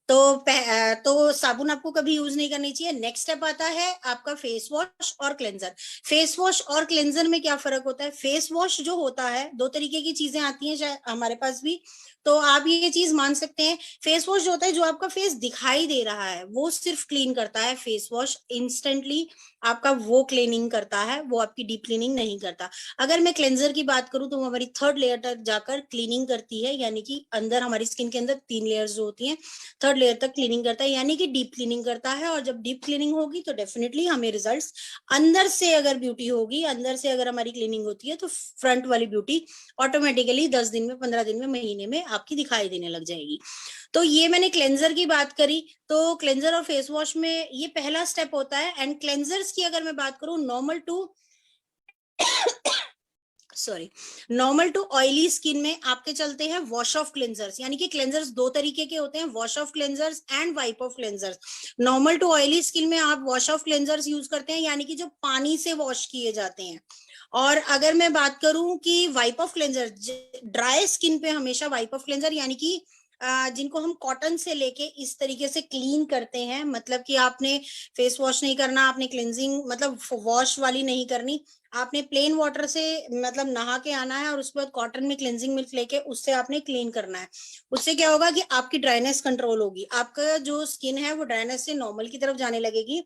तो साबुन आपको कभी यूज नहीं करनी चाहिए। नेक्स्ट स्टेप आता है आपका फेस वॉश और क्लेंजर। फेस वॉश और क्लेंजर में क्या फर्क होता है? फेस वॉश जो होता है, 2 तरीके की चीजें आती हैं शायद हमारे पास भी, तो आप ये चीज मान सकते हैं। फेस वॉश जो होता है, जो आपका फेस दिखाई दे रहा है वो सिर्फ क्लीन करता है। फेस वॉश इंस्टेंटली आपका वो क्लीनिंग करता है, वो आपकी डीप क्लीनिंग नहीं करता। अगर मैं क्लेंजर की बात करूं तो वो हमारी 3rd लेयर तक जाकर क्लीनिंग करती है, यानी कि अंदर हमारी स्किन के अंदर 3 लेयर्स जो होती हैं, 3rd लेयर तक क्लीनिंग करता है, यानी कि डीप क्लीनिंग करता है। और जब डीप क्लीनिंग होगी तो डेफिनेटली हमें रिजल्ट्स अंदर से, अगर ब्यूटी होगी अंदर से, अगर हमारी क्लीनिंग होती है तो फ्रंट वाली ब्यूटी ऑटोमेटिकली 10 दिन में, 15 दिन में, महीने में आपकी दिखाई देने लग जाएगी। तो ये मैंने क्लेंजर की बात करी। तो क्लेंजर और फेस वॉश में ये पहला स्टेप होता है। एंड क्लेंजर्स की अगर मैं बात करूं, नॉर्मल टू ऑयली स्किन में आपके चलते हैं वॉश ऑफ क्लेंजर्स, यानी कि क्लेंजर्स 2 तरीके के होते हैं, wash off cleansers and wipe off cleansers. Normal to oily skin में आप वॉश ऑफ क्लेंजर्स यूज करते हैं, यानी कि जो पानी से वॉश किए जाते हैं। और अगर मैं बात करूं कि wipe off cleanser, dry skin पे हमेशा वाइप ऑफ क्लेंजर, यानी कि जिनको हम कॉटन से लेके इस तरीके से क्लीन करते हैं, मतलब कि आपने फेस वॉश नहीं करना, आपने क्लेंजिंग मतलब वॉश वाली नहीं करनी, आपने प्लेन वाटर से मतलब नहा के आना है और उसके बाद कॉटन में क्लेंजिंग मिल्क लेके उससे आपने क्लीन करना है। उससे क्या होगा कि आपकी ड्राइनेस कंट्रोल होगी, आपका जो स्किन है वो ड्राइनेस से नॉर्मल की तरफ जाने लगेगी।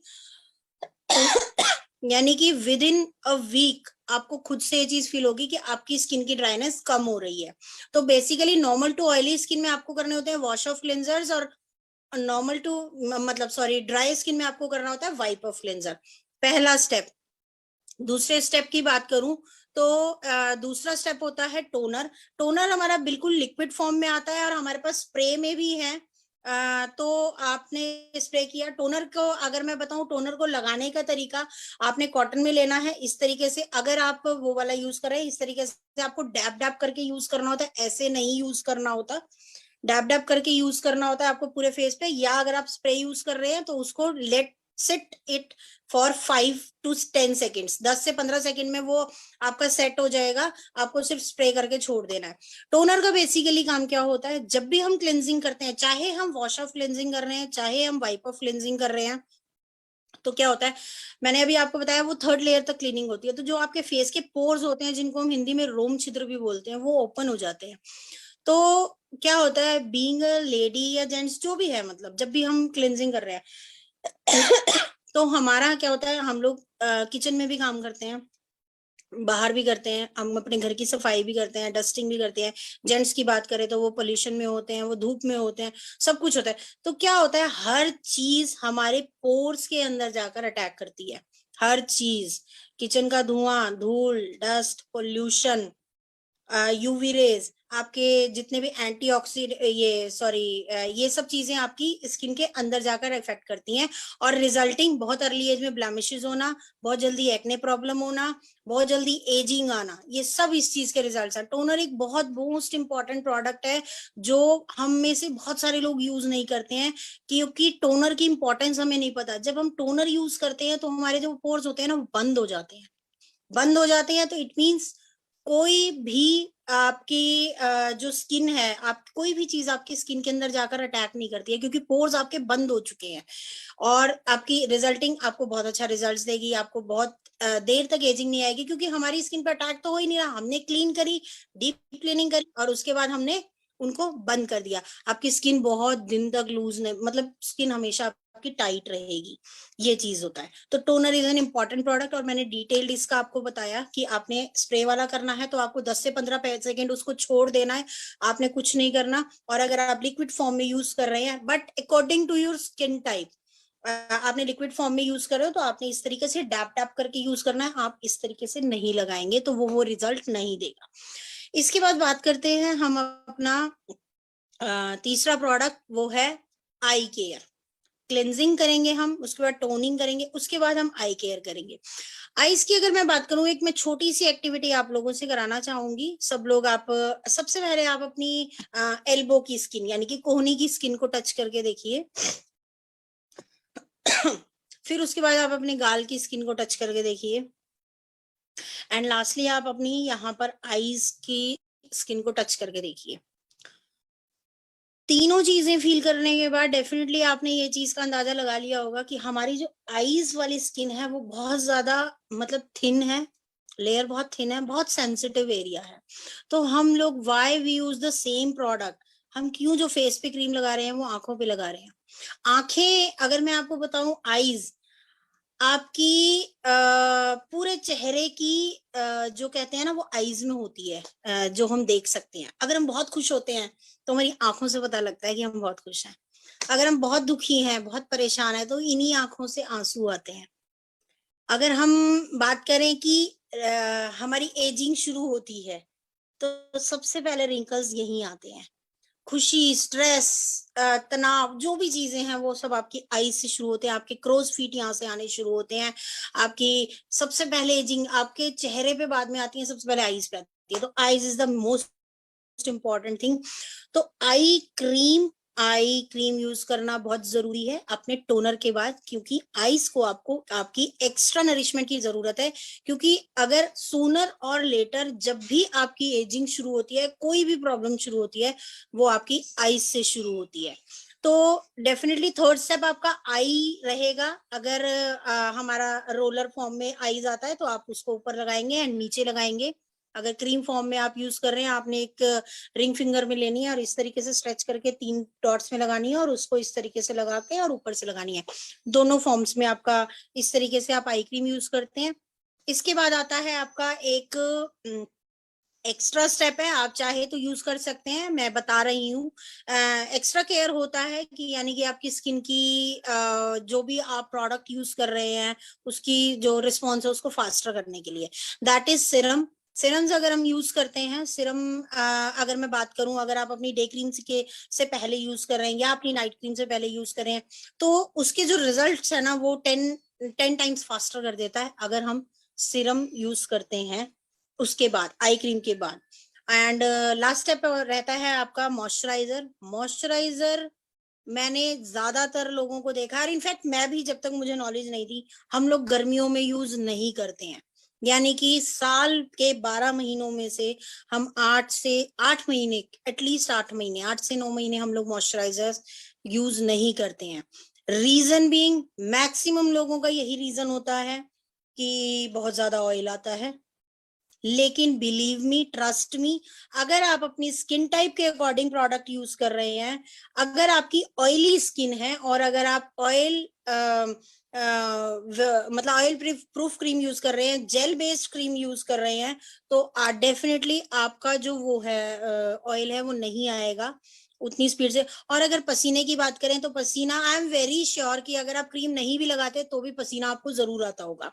यानी कि विद इन अ वीक आपको खुद से ये चीज फील होगी कि आपकी स्किन की ड्राइनेस कम हो रही है। तो basically normal to oily skin में आपको करने होते हैं वॉश ऑफ क्लेंजर्स, और नॉर्मल टू मतलब सॉरी ड्राई स्किन में आपको करना होता है वाइप ऑफ क्लेंजर, पहला स्टेप। दूसरे स्टेप की बात करूं तो दूसरा स्टेप होता है टोनर। टोनर हमारा बिल्कुल लिक्विड फॉर्म में आता है और हमारे पास स्प्रे में भी है। तो आपने स्प्रे किया टोनर को, अगर मैं बताऊं टोनर को लगाने का तरीका, आपने कॉटन में लेना है इस तरीके से। अगर आप वो वाला यूज कर रहे हैं इस तरीके से आपको डैब डैब करके यूज करना होता है, ऐसे नहीं यूज करना होता, डैब डैब करके यूज करना होता है आपको पूरे फेस पे। या अगर आप स्प्रे यूज कर रहे हैं तो उसको let sit it for 5 to 10 seconds, 10 से 15 सेकेंड में वो आपका सेट हो जाएगा, आपको सिर्फ स्प्रे करके छोड़ देना है। टोनर का बेसिकली काम क्या होता है, जब भी हम क्लेंजिंग करते हैं, चाहे हम वॉश ऑफ क्लेंजिंग कर रहे हैं चाहे हम वाइप ऑफ क्लेंजिंग कर रहे हैं, तो क्या होता है, मैंने अभी आपको बताया वो 3rd लेयर तक क्लीनिंग होती है। तो जो आपके फेस के पोर्स होते हैं, जिनको हम हिंदी में रोम छिद्र भी बोलते हैं, वो ओपन हो जाते हैं। तो क्या होता है, बीइंग अ लेडी या जेंट्स जो भी है, मतलब जब भी हम क्लिनजिंग कर रहे हैं तो हमारा क्या होता है, हम लोग किचन में भी काम करते हैं, बाहर भी करते हैं, हम अपने घर की सफाई भी करते हैं, डस्टिंग भी करते हैं। जेंट्स की बात करें तो वो पोल्यूशन में होते हैं, वो धूप में होते हैं, सब कुछ होता है। तो क्या होता है, हर चीज हमारे पोर्स के अंदर जाकर अटैक करती है, हर चीज, किचन का धुआं, धूल, डस्ट, पोल्यूशन, यूवी रेज, आपके जितने भी एंटीऑक्सीडेंट, ये सब चीजें आपकी स्किन के अंदर जाकर इफेक्ट करती हैं, और रिजल्टिंग बहुत अर्ली एज में ब्लैमिशेस होना, बहुत जल्दी एक्ने प्रॉब्लम होना, बहुत जल्दी एजिंग आना, ये सब इस चीज के रिजल्ट्स हैं। टोनर एक बहुत मोस्ट इंपॉर्टेंट प्रोडक्ट है जो हम में से बहुत सारे लोग यूज नहीं करते हैं, क्योंकि टोनर की इंपॉर्टेंस हमें नहीं पता। जब हम टोनर यूज करते हैं तो हमारे जो पोर्स होते हैं ना, वो बंद हो जाते हैं, बंद हो जाते हैं। तो इट मीन्स कोई भी आपकी जो स्किन है, आप कोई भी चीज आपकी स्किन के अंदर जाकर अटैक नहीं करती है, क्योंकि पोर्स आपके बंद हो चुके हैं, और आपकी रिजल्टिंग आपको बहुत अच्छा रिजल्ट्स देगी, आपको बहुत देर तक एजिंग नहीं आएगी, क्योंकि हमारी स्किन पर अटैक तो हो ही नहीं रहा, हमने क्लीन करी, डीप क्लीनिंग करी, और उसके बाद हमने उनको बंद कर दिया। आपकी स्किन बहुत दिन तक लूज नहीं, मतलब स्किन हमेशा आपकी टाइट रहेगी, ये चीज होता है। तो toner is an important product, और मैंने डिटेल्ड इसका आपको बताया कि आपने स्प्रे वाला करना है तो आपको 10 से 15 सेकेंड उसको छोड़ देना है, आपने कुछ नहीं करना। और अगर आप लिक्विड फॉर्म में यूज कर रहे हैं, but according to your skin type, आपने लिक्विड फॉर्म में यूज कर रहे हो तो आपने इस तरीके से डैप डैप करके यूज करना है, आप इस तरीके से नहीं लगाएंगे तो वो रिजल्ट नहीं देगा। इसके बाद बात करते हैं हम अपना तीसरा प्रोडक्ट, वो है आई केयर। क्लेंजिंग करेंगे हम, उसके बाद टोनिंग करेंगे, उसके बाद हम आई केयर करेंगे। आईज की अगर मैं बात करूं, एक मैं छोटी सी एक्टिविटी आप लोगों से कराना चाहूंगी। सब लोग, आप सबसे पहले आप अपनी एल्बो की स्किन, यानी कि कोहनी की स्किन को टच करके देखिए। फिर उसके बाद आप अपने गाल की स्किन को टच करके देखिए, एंड लास्टली आप अपनी यहाँ पर आईज की स्किन को टच करके देखिए। तीनों चीजें फील करने के बाद डेफिनेटली आपने ये चीज का अंदाजा लगा लिया होगा कि हमारी जो आईज वाली स्किन है वो बहुत ज्यादा, मतलब थिन है, लेयर बहुत थिन है, बहुत सेंसिटिव एरिया है। तो हम लोग why we use the same product, हम क्यों जो फेस पे क्रीम लगा रहे हैं वो आंखों पे लगा रहे हैं। आंखें, अगर मैं आपको बताऊं, आईज आपकी पूरे चेहरे की जो कहते हैं ना, वो आईज में होती है, जो हम देख सकते हैं। अगर हम बहुत खुश होते हैं तो हमारी आंखों से पता लगता है कि हम बहुत खुश हैं। अगर हम बहुत दुखी हैं, बहुत परेशान हैं, तो इन्हीं आंखों से आंसू आते हैं। अगर हम बात करें कि हमारी एजिंग शुरू होती है तो सबसे पहले रिंकल्स यहीं आते हैं। खुशी, स्ट्रेस, तनाव, जो भी चीजें हैं वो सब आपकी आईज से शुरू होते हैं। आपके क्रोज फीट यहाँ से आने शुरू होते हैं। आपकी सबसे पहले एजिंग आपके चेहरे पे बाद में आती है, सबसे पहले आईज पे आती है। तो eyes is the most important thing. तो आई क्रीम यूज करना बहुत जरूरी है अपने टोनर के बाद, क्योंकि आईज को आपको आपकी एक्स्ट्रा नरिशमेंट की जरूरत है। क्योंकि अगर सूनर और लेटर जब भी आपकी एजिंग शुरू होती है, कोई भी प्रॉब्लम शुरू होती है, वो आपकी आईज से शुरू होती है। तो डेफिनेटली थर्ड स्टेप आपका आई रहेगा। अगर हमारा रोलर फॉर्म में आईज आता है तो आप उसको ऊपर लगाएंगे एंड नीचे लगाएंगे। अगर क्रीम फॉर्म में आप यूज कर रहे हैं, आपने एक रिंग फिंगर में लेनी है और इस तरीके से स्ट्रेच करके 3 डॉट्स में लगानी है और उसको इस तरीके से लगा के और ऊपर से लगानी है। दोनों फॉर्म्स में आपका इस तरीके से आप आई क्रीम यूज करते हैं। इसके बाद आता है आपका एक एक्स्ट्रा स्टेप है, आप चाहे तो यूज कर सकते हैं, मैं बता रही हूँ। एक्स्ट्रा केयर होता है कि यानी कि आपकी स्किन की जो भी आप प्रोडक्ट यूज कर रहे हैं उसकी जो रिस्पॉन्स है उसको फास्टर करने के लिए, दैट इज सिरम। सिरम्स अगर हम यूज करते हैं, सिरम अगर मैं बात करूं, अगर आप अपनी डे क्रीम से पहले यूज कर रहे हैं या अपनी नाइट क्रीम से पहले यूज कर रहे हैं, तो उसके जो रिजल्ट्स है ना वो 10 टाइम्स फास्टर कर देता है अगर हम सिरम यूज करते हैं उसके बाद, आई क्रीम के बाद। एंड लास्ट स्टेप रहता है आपका मॉइस्चराइजर। मॉइस्चराइजर मैंने ज्यादातर लोगों को देखा, और इनफैक्ट मैं भी, जब तक मुझे नॉलेज नहीं थी, हम लोग गर्मियों में यूज नहीं करते हैं। यानी कि साल के 12 महीनों में से हम 8 से 8 महीने, एटलीस्ट 8 महीने, 8 से 9 महीने हम लोग मॉइस्चराइजर यूज नहीं करते हैं। रीजन बीइंग, मैक्सिमम लोगों का यही रीजन होता है कि बहुत ज्यादा ऑयल आता है, लेकिन बिलीव मी, ट्रस्ट मी, अगर आप अपनी स्किन टाइप के अकॉर्डिंग प्रोडक्ट यूज कर रहे हैं, अगर आपकी ऑयली स्किन है और अगर आप मतलब ऑयल प्रूफ क्रीम यूज कर रहे हैं, जेल बेस्ड क्रीम यूज कर रहे हैं, तो डेफिनेटली आपका जो वो है ऑयल है वो नहीं आएगा उतनी स्पीड से। और अगर पसीने की बात करें तो पसीना, आई एम वेरी श्योर कि अगर आप क्रीम नहीं भी लगाते तो भी पसीना आपको जरूर आता होगा।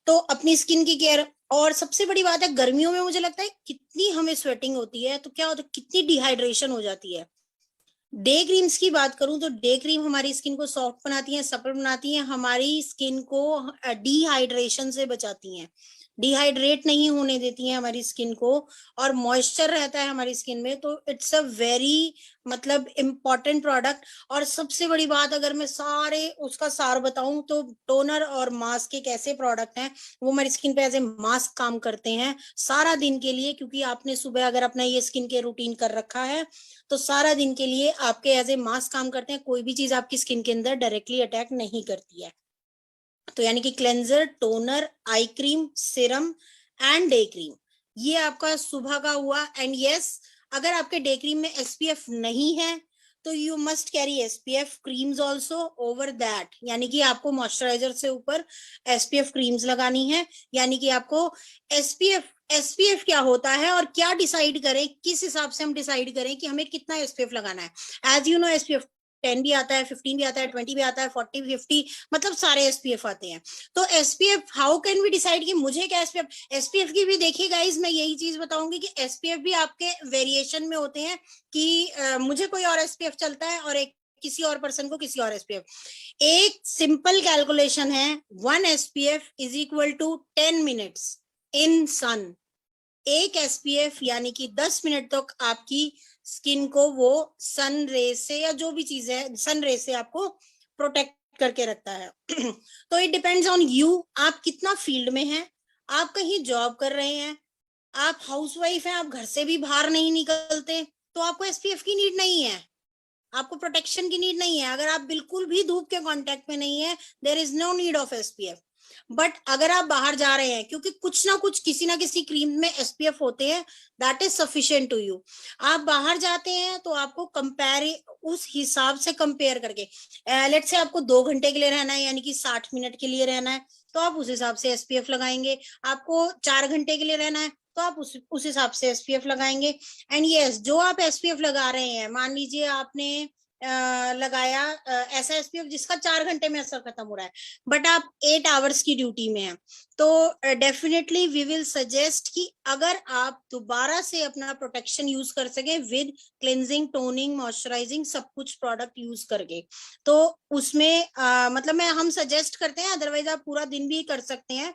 तो अपनी स्किन की केयर, और सबसे बड़ी बात है गर्मियों में मुझे लगता है कितनी हमें स्वेटिंग होती है, तो क्या होता है कितनी डिहाइड्रेशन हो जाती है। डे क्रीम्स की बात करूं तो डे क्रीम हमारी स्किन को सॉफ्ट बनाती है, सपल बनाती है, हमारी स्किन को डिहाइड्रेशन से बचाती हैं, डिहाइड्रेट नहीं होने देती हैं हमारी स्किन को, और मॉइस्चर रहता है हमारी स्किन में। तो इट्स अ वेरी मतलब इम्पॉर्टेंट प्रोडक्ट। और सबसे बड़ी बात अगर मैं सारे उसका सार बताऊं तो टोनर और मास्क एक ऐसे प्रोडक्ट हैं वो हमारी स्किन पे एज ए मास्क काम करते हैं सारा दिन के लिए, क्योंकि आपने सुबह अगर अपना ये स्किन केयर रूटीन कर रखा है तो सारा दिन के लिए आपके एज ए मास्क काम करते हैं, कोई भी चीज आपकी स्किन के अंदर डायरेक्टली अटैक नहीं करती है। तो यानी कि cleanser, toner, eye cream, serum and day cream, ये आपका सुबह का हुआ। एंड यस, अगर आपके डे क्रीम में एसपीएफ नहीं है तो you must carry SPF creams also over that, यानी कि आपको मॉइस्चराइजर से ऊपर एसपीएफ क्रीम्स लगानी है। यानी कि आपको एसपीएफ क्या होता है और क्या डिसाइड करें, किस हिसाब से हम डिसाइड करें कि हमें कितना एसपीएफ लगाना है। एज यू नो एसपीएफ 10 भी आता है, 15 भी आता है, 20 भी आता है, 40, 50, मतलब सारे एसपीएफ आते हैं। तो SPF how can we decide कि मुझे क्या एसपीएफ की भी देखिए गाइज, मैं यही चीज बताऊंगी कि एसपीएफ भी आपके वेरिएशन में होते हैं कि मुझे कोई और एसपीएफ चलता है और एक किसी और पर्सन को किसी और एसपीएफ। एक सिंपल कैलकुलेशन है, 1 SPF is equal to 10 minutes in sun. एक एसपीएफ यानी कि 10 मिनट तक आपकी स्किन को वो सन रे से या जो भी चीज है सन रे से आपको प्रोटेक्ट करके रखता है। तो इट डिपेंड्स ऑन यू, आप कितना फील्ड में हैं, आप कहीं जॉब कर रहे हैं, आप हाउसवाइफ हैं, आप घर से भी बाहर नहीं निकलते, तो आपको एसपीएफ की नीड नहीं है, आपको प्रोटेक्शन की नीड नहीं है। अगर आप बिल्कुल भी धूप के कांटेक्ट में नहीं है, there is no need of SPF. But अगर आप बाहर जा रहे हैं, क्योंकि कुछ ना कुछ किसी ना किसी क्रीम में एसपीएफ होते हैं, that is sufficient to you. आप बाहर जाते हैं तो आपको कंपेयर उस हिसाब से कंपेयर करके, लेट्स से आपको 2 घंटे के लिए रहना है यानी कि 60 मिनट के लिए रहना है, तो आप उस हिसाब से एसपीएफ लगाएंगे। आपको 4 घंटे के लिए रहना है तो आप उस हिसाब से एसपीएफ लगाएंगे। एंड यस, जो आप एसपीएफ लगा रहे हैं, मान लीजिए आपने लगाया ऐसा एसपीएफ जिसका 4 घंटे में असर खत्म हो रहा है, बट आप 8 आवर्स की ड्यूटी में हैं, तो डेफिनेटली वी विल सजेस्ट कि अगर आप दोबारा से अपना प्रोटेक्शन यूज कर सके विद क्लेंजिंग, टोनिंग, मॉइस्चराइजिंग, सब कुछ प्रोडक्ट यूज करके, तो उसमें मतलब हम सजेस्ट करते हैं, अदरवाइज आप पूरा दिन भी कर सकते हैं।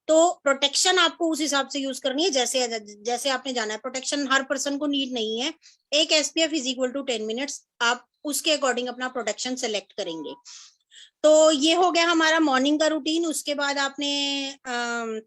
तो प्रोटेक्शन आपको उस हिसाब से यूज करनी है जैसे आपने जाना है। प्रोटेक्शन हर पर्सन को नीड नहीं है। एक SPF is equal to 10 minutes, आप उसके अकॉर्डिंग अपना प्रोटेक्शन सेलेक्ट करेंगे। तो ये हो गया हमारा मॉर्निंग का रूटीन। उसके बाद आपने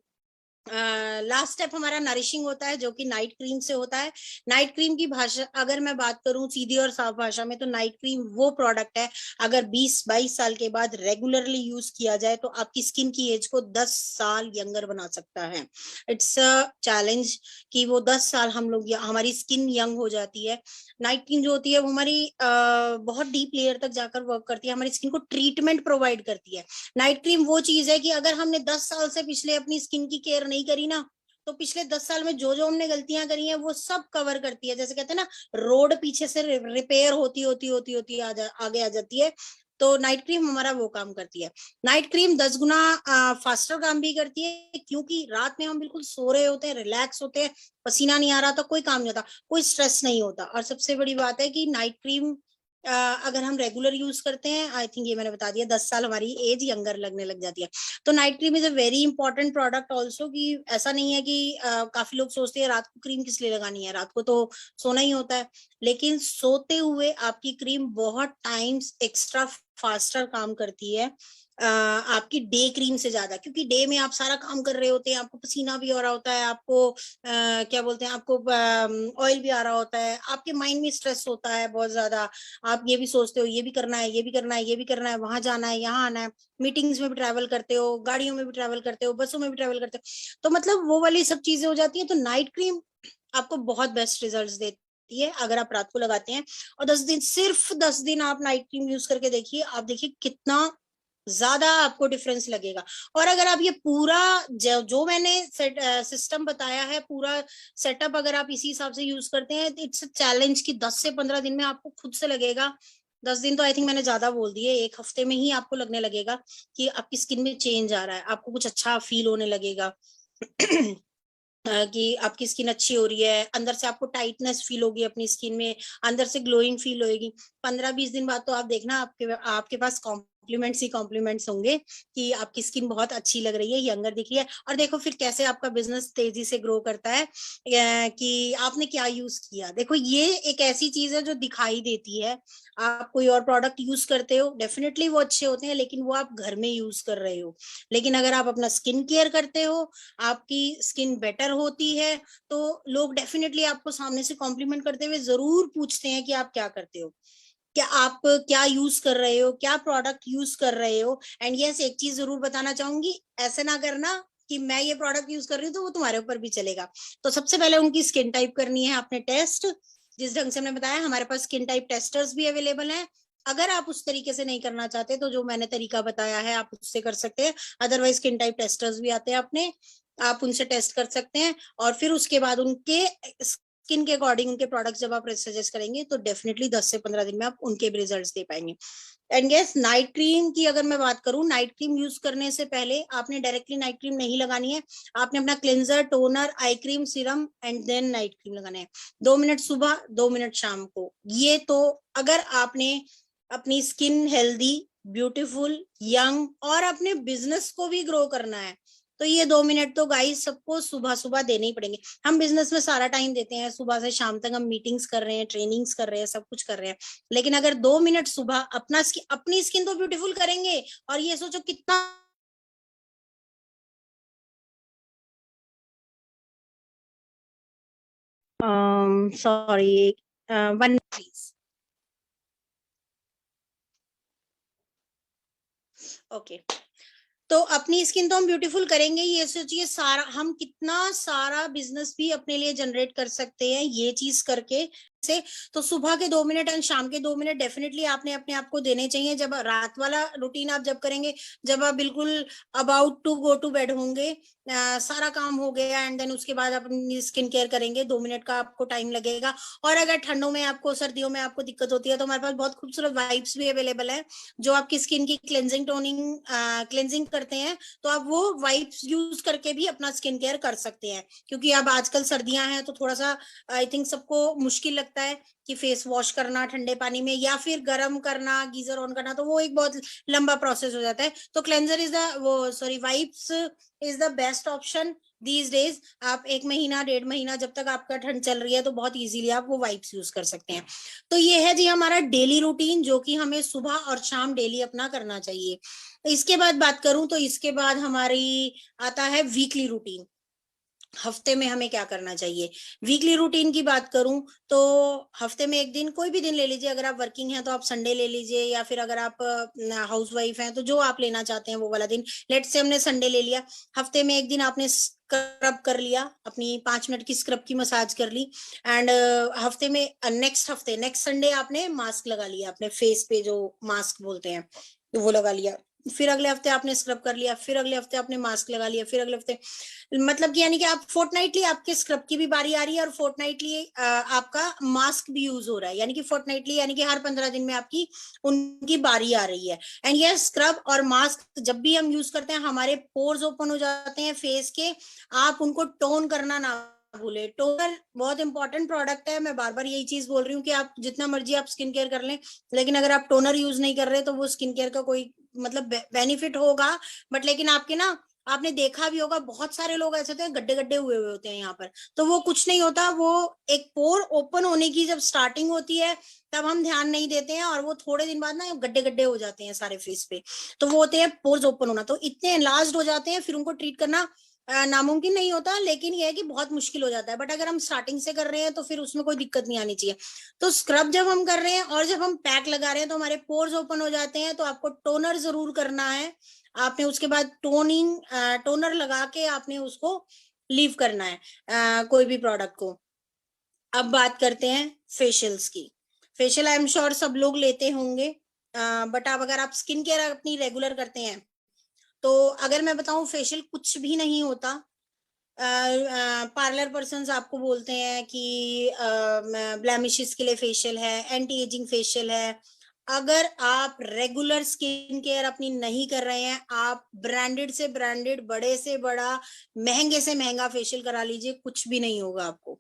लास्ट स्टेप हमारा नरिशिंग होता है, जो कि नाइट क्रीम से होता है। नाइट क्रीम की भाषा अगर मैं बात करूं सीधी और साफ भाषा में, तो नाइट क्रीम वो प्रोडक्ट है अगर 20-22 साल के बाद रेगुलरली यूज किया जाए तो आपकी स्किन की एज को 10 साल यंगर बना सकता है। इट्स अ चैलेंज कि वो 10 साल हमारी स्किन यंग हो जाती है। नाइट क्रीम जो होती है वो हमारी बहुत डीप लेयर तक जाकर वर्क करती है, हमारी स्किन को ट्रीटमेंट प्रोवाइड करती है। नाइट क्रीम वो चीज है कि अगर हमने 10 साल से पिछले अपनी स्किन की केयर नहीं करी ना, तो पिछले 10 साल में जो हमने गलतियां करी हैं वो सब कवर करती है। जैसे कहते हैं ना, रोड पीछे से रिपेयर होती आगे आ जाती है, तो नाइट क्रीम हमारा वो काम करती है। नाइट क्रीम 10 गुना फास्टर काम भी करती है, क्योंकि रात में हम बिल्कुल सो रहे होते हैं, रिलैक्स होते हैं, पसीना नहीं आ रहा था, कोई काम नहीं होता, कोई स्ट्रेस नहीं होता। और सबसे बड़ी बात है कि नाइट क्रीम अगर हम रेगुलर यूज करते हैं, आई थिंक ये मैंने बता दिया, 10 साल हमारी एज यंगर लगने लग जाती है। तो night cream is a very important product also, कि ऐसा नहीं है कि काफी लोग सोचते हैं रात को क्रीम किस लिए लगानी है, रात को तो सोना ही होता है, लेकिन सोते हुए आपकी क्रीम बहुत टाइम्स एक्स्ट्रा फास्टर काम करती है आपकी डे क्रीम से ज्यादा, क्योंकि डे में आप सारा काम कर रहे होते हैं, आपको पसीना भी हो रहा होता है, आपको क्या बोलते हैं, आपको ऑयल भी आ रहा होता है, आपके माइंड में स्ट्रेस होता है बहुत ज्यादा, आप ये भी सोचते हो ये भी करना है, ये भी करना है, ये भी करना है, वहां जाना है, यहाँ आना है, मीटिंग्स में भी ट्रैवल करते हो, गाड़ियों में भी ट्रैवल करते हो, बसों में भी ट्रैवल करते हो, तो मतलब वो वाली सब चीजें हो जाती है। तो नाइट क्रीम आपको बहुत बेस्ट रिजल्ट्स देती है अगर आप रात को लगाते हैं। और 10 दिन, सिर्फ 10 दिन आप नाइट क्रीम यूज करके देखिए, आप देखिए कितना ज्यादा आपको डिफरेंस लगेगा। और अगर आप ये पूरा जो मैंने सिस्टम बताया है, पूरा सेटअप अगर आप इसी हिसाब से यूज करते हैं, इट्स चैलेंज कि 10 से 15 दिन में आपको खुद से लगेगा। 10 दिन तो आई थिंक मैंने ज्यादा बोल दिए, 1 हफ्ते में ही आपको लगने लगेगा कि आपकी स्किन में चेंज आ रहा है, आपको कुछ अच्छा फील होने लगेगा कि आपकी स्किन अच्छी हो रही है, अंदर से आपको टाइटनेस फील होगी अपनी स्किन में, अंदर से ग्लोइंग फील होगी। 15-20 दिन बाद तो आप देखना आपके पास कॉम्प्लीमेंट्स ही कॉम्प्लीमेंट्स होंगे कि आपकी स्किन बहुत अच्छी लग रही है, यंगर दिख रही है। और देखो फिर कैसे आपका बिजनेस तेजी से ग्रो करता है कि आपने क्या यूज किया। देखो ये एक ऐसी चीज है जो दिखाई देती है। आप कोई और प्रोडक्ट यूज करते हो, डेफिनेटली वो अच्छे होते हैं, लेकिन वो आप घर में यूज कर रहे हो। लेकिन अगर आप अपना स्किन केयर करते हो, आपकी स्किन बेटर होती है, तो लोग डेफिनेटली आपको सामने से कॉम्प्लीमेंट करते हुए जरूर पूछते हैं कि आप क्या करते हो, क्या आप क्या यूज कर रहे हो, क्या प्रोडक्ट यूज कर रहे हो। एंड यस, एक चीज जरूर बताना चाहूंगी, ऐसे ना करना कि मैं ये प्रोडक्ट यूज कर रही हूँ तो वो तुम्हारे ऊपर भी चलेगा। तो सबसे पहले उनकी स्किन टाइप करनी है आपने टेस्ट, जिस ढंग से हमने बताया हमारे पास स्किन टाइप टेस्टर्स भी अवेलेबल हैं। अगर आप उस तरीके से नहीं करना चाहते तो जो मैंने तरीका बताया है आप उससे कर सकते हैं। अदरवाइज स्किन टाइप टेस्टर्स भी आते हैं अपने, आप उनसे टेस्ट कर सकते हैं। और फिर उसके बाद उनके स्किन के अकॉर्डिंग उनके प्रोडक्ट जब आप सजेस्ट करेंगे तो डेफिनेटली 10 से 15 दिन में आप उनके भी रिजल्ट्स दे पाएंगे। एंड यस, नाइट क्रीम की अगर मैं बात करूं, नाइट क्रीम यूज करने से पहले आपने डायरेक्टली नाइट क्रीम नहीं लगानी है। आपने अपना cleanser, toner, eye cream, serum and then night cream लगाना है। 2 मिनट सुबह, 2 मिनट शाम को। ये तो अगर आपने अपनी स्किन हेल्दी, ब्यूटीफुल, यंग और अपने बिजनेस को भी ग्रो करना है तो ये 2 मिनट तो गाइस सबको सुबह सुबह देने ही पड़ेंगे। हम बिजनेस में सारा टाइम देते हैं, सुबह से शाम तक हम मीटिंग्स कर रहे हैं, ट्रेनिंग्स कर रहे हैं, सब कुछ कर रहे हैं, लेकिन अगर 2 मिनट सुबह अपनी स्किन तो ब्यूटीफुल करेंगे। और ये सोचो कितना सॉरी, 1 प्लीज, ओके। तो अपनी स्किन तो हम ब्यूटीफुल करेंगे, ये सोचिए सारा हम कितना सारा बिजनेस भी अपने लिए जनरेट कर सकते हैं ये चीज करके से। तो सुबह के 2 मिनट एंड शाम के 2 मिनट डेफिनेटली आपने अपने आप को देने चाहिए। जब रात वाला रूटीन आप जब करेंगे, जब आप बिल्कुल about to go to bed होंगे, सारा काम हो गया एंड देन उसके बाद आप अपनी स्किन केयर करेंगे, 2 मिनट का आपको टाइम लगेगा। और अगर ठंडों में आपको, सर्दियों में आपको दिक्कत होती है तो हमारे पास बहुत खूबसूरत वाइप्स भी अवेलेबल है जो आपकी स्किन की क्लेंजिंग, टोनिंग, क्लेंजिंग करते हैं। तो आप वो वाइप्स यूज करके भी अपना स्किन केयर कर सकते हैं, क्योंकि अब आजकल सर्दियां हैं तो थोड़ा सा आई थिंक सबको मुश्किल लगता है कि फेस वॉश करना ठंडे पानी में या फिर गर्म करना, गीजर ऑन करना, तो वो एक बहुत लंबा प्रोसेस हो जाता है। तो cleanser is the wipes is the best option these days. आप 1 महीना, 1.5 महीना जब तक आपका ठंड चल रही है तो बहुत इजीली आप वो वाइप्स यूज कर सकते हैं। तो ये है जी हमारा डेली रूटीन जो कि हमें सुबह और शाम डेली अपना करना चाहिए। इसके बाद बात करूं तो इसके बाद हमारी आता है वीकली रूटीन, हफ्ते में हमें क्या करना चाहिए। वीकली रूटीन की बात करूं तो हफ्ते में एक दिन, कोई भी दिन ले लीजिए। अगर आप वर्किंग हैं तो आप संडे ले लीजिए, या फिर अगर आप हाउस वाइफ हैं तो जो आप लेना चाहते हैं वो वाला दिन। लेट से हमने संडे ले लिया, हफ्ते में एक दिन आपने स्क्रब कर लिया, अपनी 5 मिनट की स्क्रब की मसाज कर ली। एंड हफ्ते में नेक्स्ट संडे आपने मास्क लगा लिया, अपने फेस पे जो मास्क बोलते हैं तो वो लगा लिया। फिर अगले हफ्ते आपने स्क्रब कर लिया, फिर अगले हफ्ते आपने मास्क लगा लिया, फिर अगले हफ्ते, मतलब कि यानी कि आप फोर्टनाइटली आपके स्क्रब की भी बारी आ रही है और फोर्टनाइटली आपका मास्क भी यूज हो रहा है, यानी कि फोर्टनाइटली यानी कि हर 15 दिन में आपकी उनकी बारी आ रही है। एंड ये स्क्रब और मास्क जब भी हम यूज करते हैं हमारे पोर्स ओपन हो जाते हैं फेस के। आप उनको टोन करना ना भूले, टोनर बहुत इंपॉर्टेंट प्रोडक्ट है। मैं बार बार यही चीज बोल रही हूँ कि आप जितना मर्जी आप स्किन केयर कर लें, लेकिन अगर आप टोनर यूज नहीं कर रहे तो वो स्किन केयर का कोई मतलब बेनिफिट होगा, बट लेकिन आपके ना आपने देखा भी होगा बहुत सारे लोग ऐसे होते हैं गड्ढे गड्ढे हुए हुए होते हैं यहाँ पर, तो वो कुछ नहीं होता, वो एक पोर ओपन होने की जब स्टार्टिंग होती है तब हम ध्यान नहीं देते हैं और वो थोड़े दिन बाद ना गड्ढे गड्ढे हो जाते हैं सारे फेस पे, तो वो होते हैं पोर्स ओपन होना, तो इतने एनलार्ज्ड हो जाते हैं, फिर उनको ट्रीट करना नामुमकिन नहीं होता, लेकिन ये है कि बहुत मुश्किल हो जाता है। बट अगर हम स्टार्टिंग से कर रहे हैं तो फिर उसमें कोई दिक्कत नहीं आनी चाहिए। तो स्क्रब जब हम कर रहे हैं और जब हम पैक लगा रहे हैं तो हमारे पोर्स ओपन हो जाते हैं, तो आपको टोनर जरूर करना है, आपने उसके बाद टोनर लगा के आपने उसको लीव करना है कोई भी प्रोडक्ट को। अब बात करते हैं फेशियल्स की। फेशियल आई एम श्योर सब लोग लेते होंगे, बट अब अगर आप स्किन केयर अपनी रेगुलर करते हैं तो अगर मैं बताऊं फेशियल कुछ भी नहीं होता। पार्लर पर्सन्स आपको बोलते हैं कि ब्लेमिशेस के लिए फेशियल है, एंटी एजिंग फेशियल है। अगर आप रेगुलर स्किन केयर अपनी नहीं कर रहे हैं, आप ब्रांडेड से ब्रांडेड, बड़े से बड़ा, महंगे से महंगा फेशियल करा लीजिए, कुछ भी नहीं होगा आपको।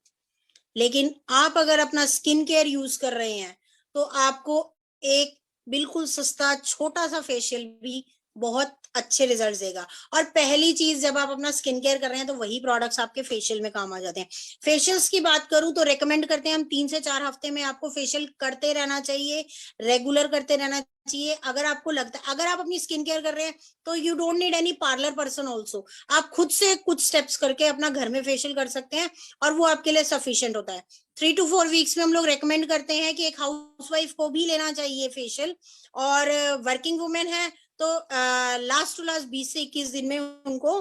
लेकिन आप अगर अपना स्किन केयर यूज कर रहे हैं तो आपको एक बिल्कुल सस्ता छोटा सा फेशियल भी बहुत अच्छे रिजल्ट देगा। और पहली चीज, जब आप अपना स्किन केयर कर रहे हैं तो वही प्रोडक्ट्स आपके फेशियल में काम आ जाते हैं। फेशियल्स की बात करूं तो रेकमेंड करते हैं हम 3 से 4 हफ्ते में आपको फेशियल करते रहना चाहिए, रेगुलर करते रहना चाहिए। अगर आपको लगता है, अगर आप अपनी स्किन केयर कर रहे हैं तो you don't need any parlour person also, आप खुद से कुछ स्टेप्स करके अपना घर में फेशियल कर सकते हैं और वो आपके लिए सफिशिएंट होता है। 3 to 4 वीक्स में हम लोग रेकमेंड करते हैं कि एक हाउसवाइफ को भी लेना चाहिए फेशियल, और वर्किंग वुमेन है तो लास्ट टू लास्ट 20 से 21 दिन में उनको,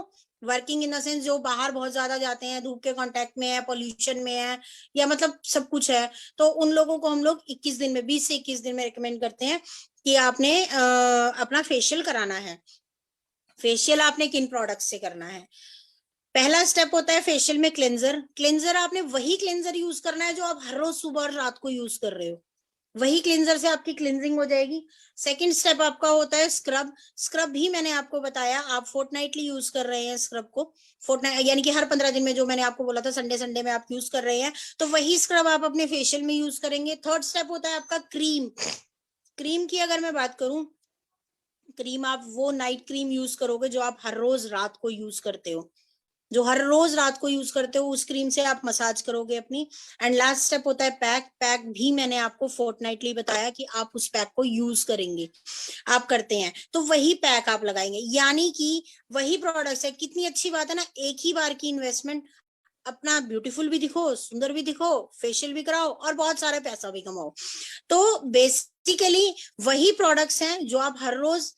वर्किंग इन द सेंस जो बाहर बहुत ज्यादा जाते हैं, धूप के कांटेक्ट में है, पोल्यूशन में है, या मतलब सब कुछ है, तो उन लोगों को हम लोग 21 दिन में, 20 से 21 दिन में रेकमेंड करते हैं कि आपने अपना फेशियल कराना है। फेशियल आपने किन प्रोडक्ट से करना है? पहला स्टेप होता है फेशियल में क्लेंजर। क्लेंजर आपने वही क्लेंजर यूज करना है जो आप हर रोज सुबह और रात को यूज कर रहे हो, वही क्लेंजर से आपकी क्लींजिंग हो जाएगी। सेकंड स्टेप आपका होता है स्क्रब। स्क्रब भी मैंने आपको बताया, आप फोर्टनाइटली यूज कर रहे हैं स्क्रब को, फोर्टनाइट यानी कि हर 15 दिन में, जो मैंने आपको बोला था संडे संडे में आप यूज कर रहे हैं, तो वही स्क्रब आप अपने फेशियल में यूज करेंगे। थर्ड स्टेप होता है आपका क्रीम। क्रीम की अगर मैं बात करूं, क्रीम आप वो नाइट क्रीम यूज करोगे जो आप हर रोज रात को यूज करते हो, जो हर रोज रात को यूज करते हो, उस क्रीम से आप मसाज करोगे अपनी। एंड लास्ट स्टेप होता है पैक। पैक भी मैंने आपको फोर्टनाइटली बताया कि आप उस पैक को यूज करेंगे, आप करते हैं तो वही पैक आप लगाएंगे, यानी कि वही प्रोडक्ट्स है। कितनी अच्छी बात है ना, एक ही बार की इन्वेस्टमेंट, अपना ब्यूटीफुल भी दिखो, सुंदर भी दिखो, फेशियल भी कराओ और बहुत सारे पैसा भी कमाओ। तो बेसिकली वही प्रोडक्ट्स हैं जो आप हर रोज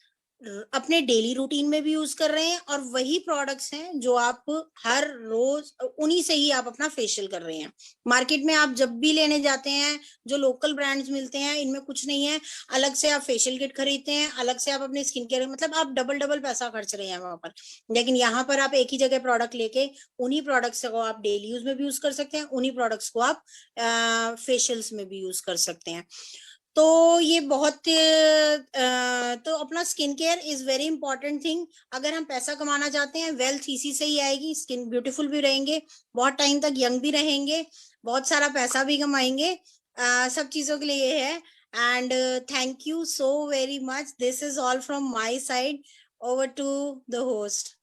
अपने डेली रूटीन में भी यूज कर रहे हैं, और वही प्रोडक्ट्स हैं जो आप हर रोज, उन्हीं से ही आप अपना फेशियल कर रहे हैं। मार्केट में आप जब भी लेने जाते हैं, जो लोकल ब्रांड्स मिलते हैं, इनमें कुछ नहीं है, अलग से आप फेशियल किट खरीदते हैं, अलग से आप अपने स्किन केयर, मतलब आप डबल डबल पैसा खर्च रहे हैं वहां पर। लेकिन यहाँ पर आप एक ही जगह प्रोडक्ट लेके, उन्हीं प्रोडक्ट्स को आप डेली यूज में भी यूज कर सकते हैं, उन्हीं प्रोडक्ट्स को आप फेशियल्स में भी यूज कर सकते हैं। तो ये बहुत तो अपना skin care is very important thing. अगर हम पैसा कमाना चाहते हैं, वेल्थ इसी से ही आएगी, स्किन ब्यूटीफुल भी रहेंगे, बहुत टाइम तक यंग भी रहेंगे, बहुत सारा पैसा भी कमाएंगे, सब चीजों के लिए ये है। And thank you so very much, this is all from my side, over to the host.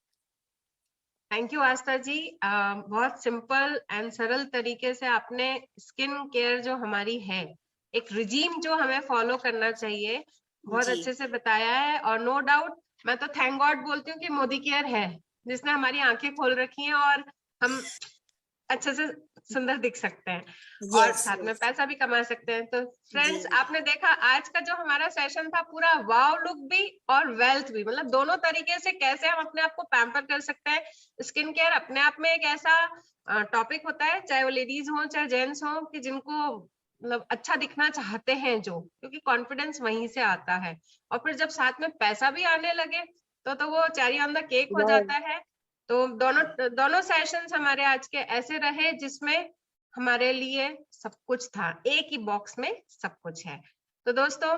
Thank you Aastha ji, बहुत सिंपल एंड सरल तरीके से आपने स्किन केयर जो हमारी है, एक रिजीम जो हमें फॉलो करना चाहिए, बहुत अच्छे से बताया है। और नो डाउट मैं तो थैंक गॉड बोलती हूँ कि मोदी केयर है, जिसने हमारी आंखें खोल रखी हैं और हम अच्छे से सुंदर दिख सकते हैं, और साथ में पैसा भी कमा सकते हैं। तो फ्रेंड्स, आपने देखा आज का जो हमारा सेशन था, पूरा वाव लुक भी और वेल्थ भी, मतलब दोनों तरीके से कैसे हम अपने आप को पैम्पर कर सकते हैं। स्किन केयर अपने आप में एक ऐसा टॉपिक होता है, चाहे वो लेडीज हो चाहे जेंट्स हो, कि जिनको मतलब अच्छा दिखना चाहते हैं, जो क्योंकि कॉन्फिडेंस वहीं से आता है, और फिर जब साथ में पैसा भी आने लगे तो वो चेरी ऑन द केक हो जाता है। तो दोनों सेशंस हमारे आज के ऐसे रहे जिसमें हमारे लिए सब कुछ था, एक ही बॉक्स में सब कुछ है। तो दोस्तों,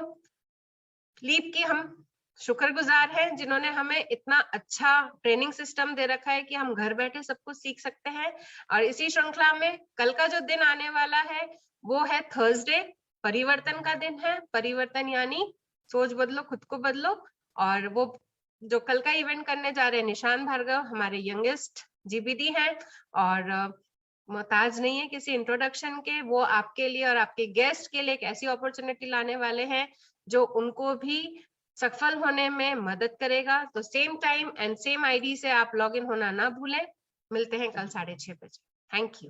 लीप की हम शुक्रगुजार हैं जिन्होंने हमें इतना अच्छा ट्रेनिंग सिस्टम दे रखा है कि हम घर बैठे सब कुछ सीख सकते हैं। और इसी श्रृंखला में कल का जो दिन आने वाला है वो है थर्सडे, परिवर्तन का दिन है। परिवर्तन यानी सोच बदलो, खुद को बदलो, और वो जो कल का इवेंट करने जा रहे हैं निशान भार्गव हमारे यंगेस्ट जीबीडी हैं और मोहताज नहीं है किसी इंट्रोडक्शन के, वो आपके लिए और आपके गेस्ट के लिए एक ऐसी अपॉर्चुनिटी लाने वाले हैं जो उनको भी सफल होने में मदद करेगा। तो same time and same ID से आप लॉग इन होना ना भूलें। मिलते हैं कल 6:30 बजे। Thank you.